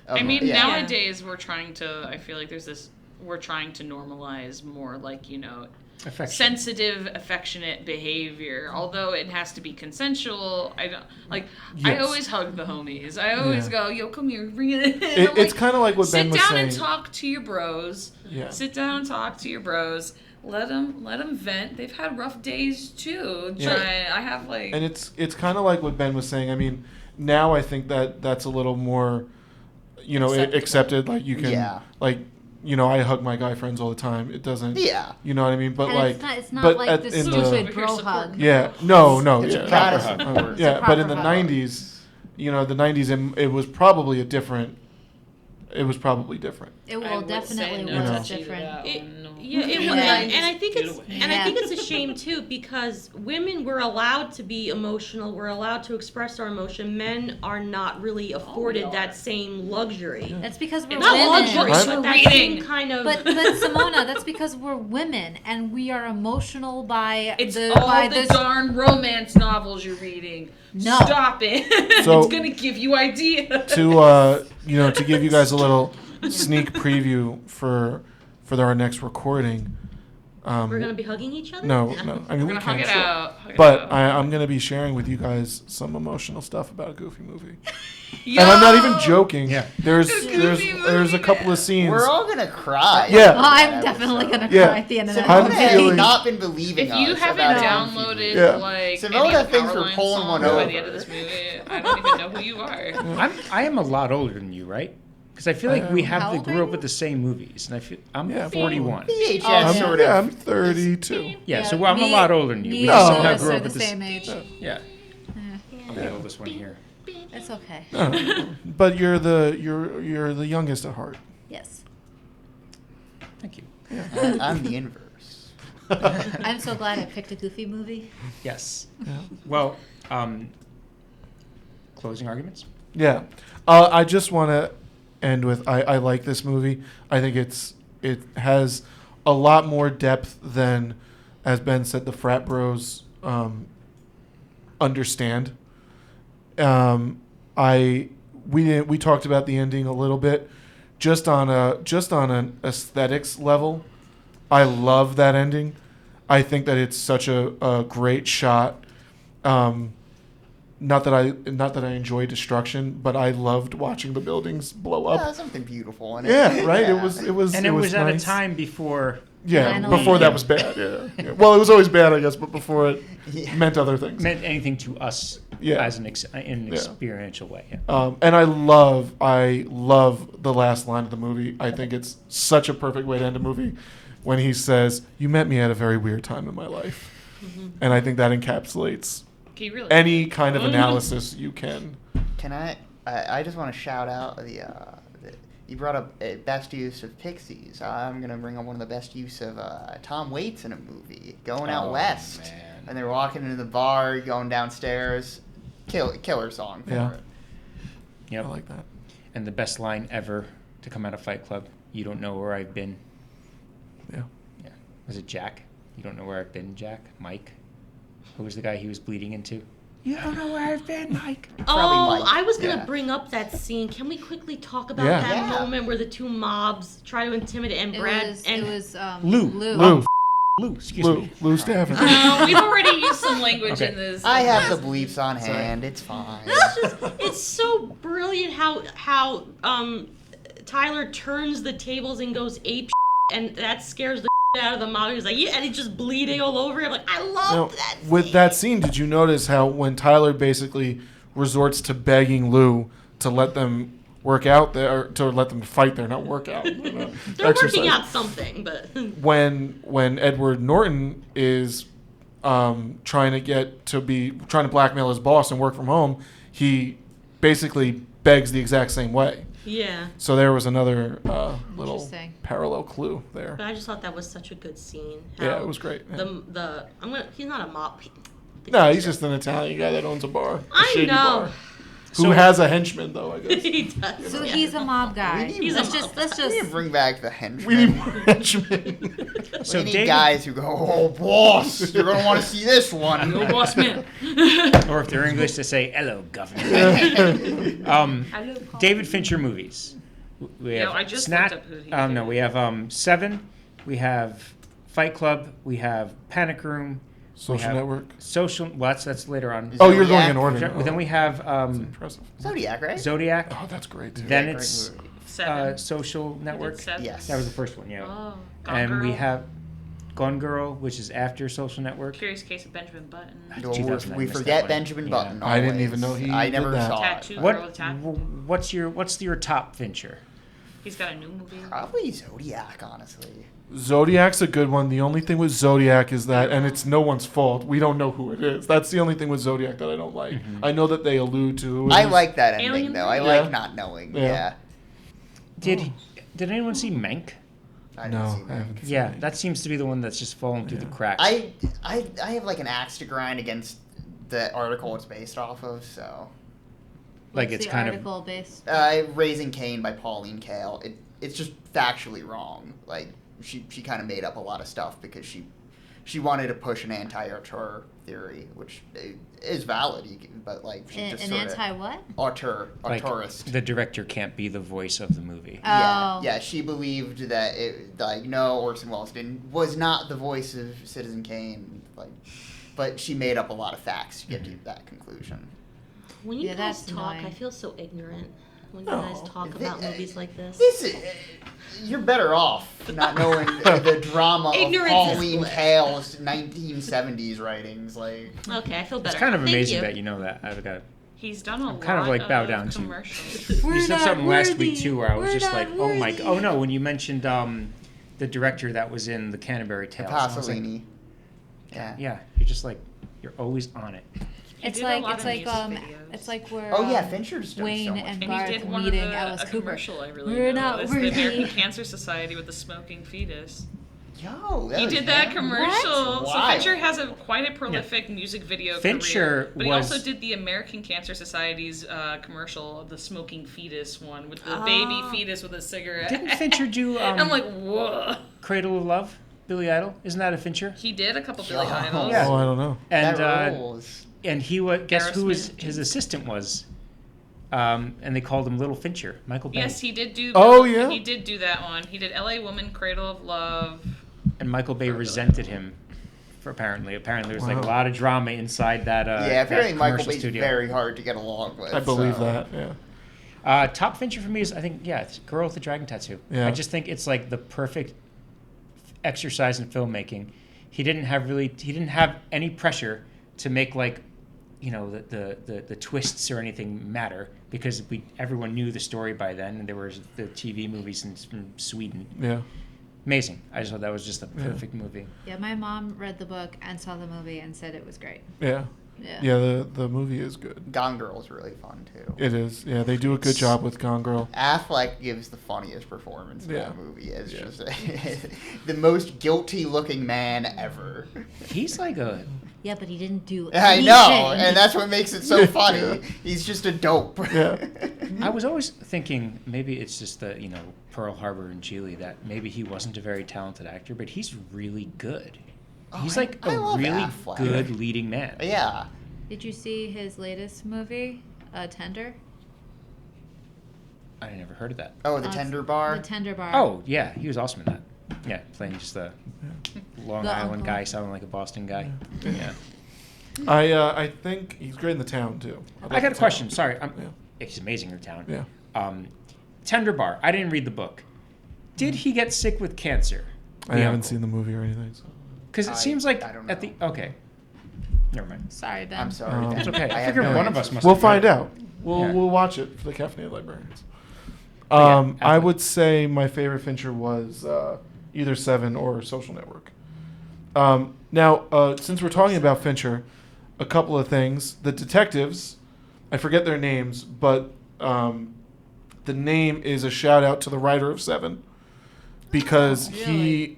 I mean, nowadays we're trying to. I feel like we're trying to normalize more, like, you know, sensitive, affectionate behavior. Although it has to be consensual. I don't like. Yes. I always hug the homies. I always go, "Yo, come here, bring it in." It's kind of like what Ben was saying. Sit down and talk to your bros. Yeah. Sit down and talk to your bros. Let them vent. They've had rough days too. I have like. And it's kind of like what Ben was saying. I mean, now I think that's a little more, you know, accepted. Like you can like. You know, I hug my guy friends all the time. It doesn't. Yeah. You know what I mean? But and like, it's not like the stupid bro hug. Yeah. No. It's a proper hug. Yeah, but in the '90s, you know, it was probably different. It was definitely It will definitely was different. It was, and I think it's a shame too, because women were allowed to be emotional, we're allowed to express our emotion. Men are not really afforded that same luxury. That's because we're not women. Luxury, but that same kind of. But Simona, that's because we're women and we are emotional by the darn romance novels you're reading. No. Stop it. So, it's gonna give you ideas. To give you guys a little sneak preview for our next recording. We're gonna be hugging each other? No. I mean, we're gonna hug it out. But I'm gonna be sharing with you guys some emotional stuff about a Goofy movie. And I'm not even joking. Yeah. There's a couple of scenes. We're all gonna cry. Yeah. Well, I'm definitely gonna cry at the end of that movie. Simona has not been believing us. If you haven't downloaded like Simona thinks we're pulling one over by the end of this movie, I don't even know who you are. I am a lot older than you, right? Because I feel like we grew up with the same movies, and I'm 41. I'm 32. Yeah, so I'm a lot older than you. We somehow grew up with the same age. Yeah. I'm the oldest one here. It's okay. But you're the youngest at heart. Yes. Thank you. Yeah. I'm the inverse. I'm so glad I picked a Goofy movie. Yes. Yeah. Well, closing arguments? Yeah. I just want to end with I like this movie. I think it has a lot more depth than, as Ben said, the frat bros understand. We talked about the ending a little bit, just on an aesthetics level. I love that ending. I think that it's such a great shot. Not that I enjoy destruction, but I loved watching the buildings blow up. Yeah, something beautiful in it. Yeah, right. Yeah. It was at nice. a time before. Yeah, before that was bad. Yeah. Well, it was always bad, I guess, but before it meant other things. Meant anything to us Yeah. as in an experiential way. Yeah. And I love the last line of the movie. I think it's such a perfect way to end a movie when he says, "You met me at a very weird time in my life," and I think that encapsulates He really any kind of analysis you can. Can I just want to shout out you brought up best use of Pixies. I'm going to bring up one of the best use of Tom Waits in a movie, Going Out West. Man. And they're walking into the bar, going downstairs. Killer song for Yeah. it. Yep. I like that. And the best line ever to come out of Fight Club, "You don't know where I've been." Yeah. Yeah. Was it Jack? "You don't know where I've been, Jack?" Mike? Who was the guy he was bleeding into? "You don't know where I've been, Mike." Probably Mike. I was going to Yeah. bring up that scene. Can we quickly talk about Yeah. that Yeah. moment where the two mobs try to intimidate and Brad It was Lou. Lou. Lou, excuse me. Lou Stafford. We've already used some language Okay. in this. I have the bleeps on hand. It's fine. It's so brilliant how Tyler turns the tables and goes ape and that scares the out of the mob. He's like, yeah, and he's just bleeding all over him. Like, I love Now, that scene. with that scene, did you notice how when Tyler basically resorts to begging Lou to let them work out there, or to let them fight there, not work out, They're exercise. working out something, but When Edward Norton is trying to blackmail his boss and work from home, he basically begs the exact same way. yeah. So there was another little Interesting. parallel clue there. But I just thought that was such a good scene. Yeah, How it was great. Yeah. He's not a mob. No, he's just an Italian guy that owns a bar. I shady know. Bar, who So- has a henchman, though, I guess. He does. So yeah. he's a mob guy. We need Let's more- just let's We need to just bring back the henchmen. We need more henchmen. So we need David, guys who go, "Oh, boss, you're going to want to see this one." No boss man. or if they're English, to say, "Hello, governor." David Fincher movies. We have I just Snatch. looked up who he No, did. we have Seven. We have Fight Club. We have Panic Room. Social have Network. Well, that's later on. Oh, you're going Zodiac. in order. Then we have That's impressive. Zodiac, right? Zodiac. Oh, that's great, too. Then Great it's movie. Seven. Social He did Network. Seven. Yes. That was the first one, yeah. Oh, Gone And we Girl. have Gone Girl, which is after Social Network. Curious Case of Benjamin Button. No, 2009, we missed that forget one. Benjamin Yeah. Button. I didn't always. even know he I never did that. saw Tattoo. it. Girl with tattoo. What's your top Fincher? He's got a new movie. Probably Zodiac, honestly. Zodiac's a good one. The only thing with Zodiac is that, and it's no one's fault, we don't know who it is. That's the only thing with Zodiac that I don't like. Mm-hmm. I know that they allude to who it I is. like that ending, Alien though. I movie? like Yeah. not knowing. Yeah. Yeah. Did anyone see Mank? I didn't No, see I that. haven't seen Yeah, it. that seems to be the one that's just fallen through the cracks. I have like an axe to grind against the article it's based off of, so. like what's it's the kind of article based. Raising Cain by Pauline Kael. It's just factually wrong. Like, she kind of made up a lot of stuff because she wanted to push an anti-auteur theory, which is valid, but like she just An sort anti what? of like auteurist. the director can't be the voice of the movie. Oh. Yeah, she believed that no, Orson Welles was not the voice of Citizen Kane, but she made up a lot of facts to get to that conclusion. When you Yeah, guys that's talk, annoying. I feel so ignorant when you No. guys talk about movies like this. You're better off not knowing the drama of Ignorance is Pauline bliss. Kael's 1970s writings. Like, Okay, I feel better. It's kind of Thank amazing you. that you know that. I've got. He's done a lot kind of like bow down to- commercials. We're You said not something last worthy. week too, where I was We're just not like, "Oh my!" worthy. Oh no! When you mentioned the director that was in the Canterbury Tales, I was like, Pasolini. Yeah. yeah, you're just like, you're always on it. It's did a like lot it's of like music videos. it's like where Oh yeah, Fincher's done Wayne so much. and And he Garth did one meeting of Alice a Cooper. commercial I really We're know. not It's the worthy. American Cancer Society with the smoking fetus. Yo, He was did that him? commercial. So Wild. Fincher has quite a prolific music video Fincher career. But he was- also did the American Cancer Society's commercial, the smoking fetus one, with the baby fetus with a cigarette. Didn't Fincher do I'm like, whoa. Cradle of Love? Billy Idol? Isn't that a Fincher? He did a couple Billy Yo. Idols. Yeah. Oh, I don't know. And that rules. and he was guess who Aerosmith. his assistant was, and they called him Little Fincher, Michael Bay. Yes, he did do. Oh, yeah? He did do that one. He did L.A. Woman, Cradle of Love. And Michael Bay resented him for apparently there's like a Wow. lot of drama inside that. Yeah, apparently that Michael commercial Bay's studio. very hard to get along with. I believe so. that, yeah. Top Fincher for me is, I think, it's Girl with the Dragon Tattoo. Yeah. I just think it's like the perfect exercise in filmmaking. He didn't have any pressure to make like the twists or anything matter because everyone knew the story by then, and there was the TV movies from Sweden. Yeah. Amazing. I just thought that was just a perfect movie. Yeah, my mom read the book and saw the movie and said it was great. Yeah. Yeah. Yeah, the movie is good. Gone Girl's really fun too. It is. Yeah, they do a good job with Gone Girl. Affleck gives the funniest performance in Yeah. that movie. It's Yeah. just the most guilty-looking man ever. He's like a Yeah, but he didn't do I anything. know, and that's what makes it so funny. Yeah. He's just a dope. Yeah. I was always thinking maybe it's just the Pearl Harbor and Geely that maybe he wasn't a very talented actor, but he's really good. Oh, He's like I a love really Affleck. good leading man. Yeah. Did you see his latest movie, Tender? I never heard of that. Oh, the Tender Bar. The Tender Bar. Oh yeah, he was awesome in that. Yeah, playing just a Long The Island uncle. guy sounding like a Boston guy. Yeah. I think he's great in The Town too. I got a question. Sorry, Yeah. he's amazing in the town. Yeah. Tender Bar. I didn't read the book. Did he get sick with cancer? I haven't seen the movie or anything. So. Because it seems like I don't at the know. Never mind. Sorry, Ben. I'm sorry. Um, Dan. It's okay. I have figured no one of us answers. must. We'll have find read it. out. We'll Yeah. we'll watch it for the Caffeinated Librarians. yeah, I would say my favorite Fincher was either Seven or Social Network. Now, since we're talking about Fincher, a couple of things. The detectives, I forget their names, but the name is a shout out to the writer of Seven because he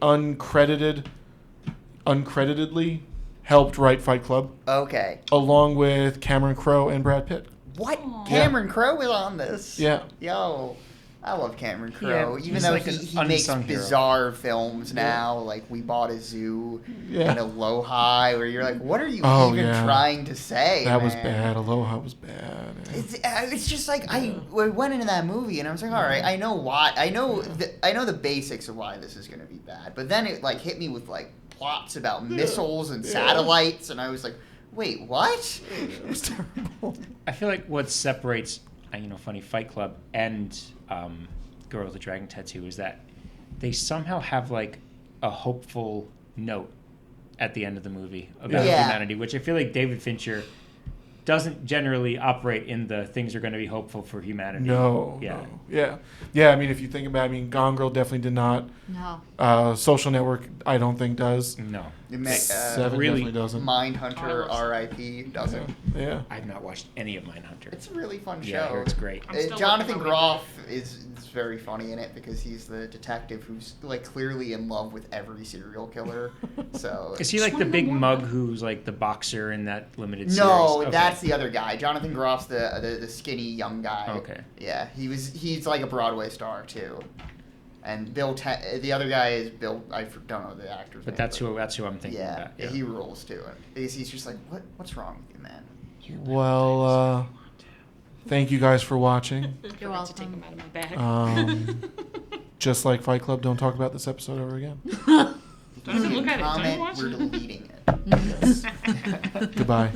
uncreditedly helped write Fight Club Okay. along with Cameron Crowe and Brad Pitt. What? Cameron Crowe was on this. Yeah. Yo, I love Cameron Yeah, Crowe. Even he's though like an he makes unsung hero. bizarre films now, like We Bought a Zoo Yeah. and Aloha, where you're like, what are you Oh, even yeah. trying to say? That was man? bad. Aloha was bad. It's just like I went into that movie and I was like, all right, I know why. I know the basics of why this is going to be bad. But then it like hit me with like plots about missiles and satellites, and I was like, wait, what? It was terrible. I feel like what separates, funny Fight Club and Girl with the Dragon Tattoo is that they somehow have like a hopeful note at the end of the movie about Yeah. humanity, which I feel like David Fincher doesn't generally operate in the things are going to be hopeful for humanity. No. Yeah. No. Yeah. Yeah. I mean, if you think about it, I mean, Gone Girl definitely did not. No. Social Network, I don't think does. No. Seven really definitely doesn't. Mindhunter, R.I.P. doesn't. Yeah. I've not watched any of Mindhunter. It's a really fun Yeah, I show. hear it's great. I'm still Jonathan working my way Groff is very funny in it because he's the detective who's like clearly in love with every serial killer. So Is he like the big mug who's like the boxer in that limited series? no, Okay. that's the other guy. Jonathan Groff's the skinny young guy. Okay. Yeah, he's like a Broadway star too. And the other guy is Bill. I don't know the actor's But name. that's who I'm thinking Yeah, about. Yeah. he rules too. He's just like, what's wrong with you, man? Well, thank you guys for watching. You're To take welcome. them out of my bag. Just like Fight Club, don't talk about this episode ever again. Don't even look at it. Don't even Comment, watch we're it. deleting it. Goodbye.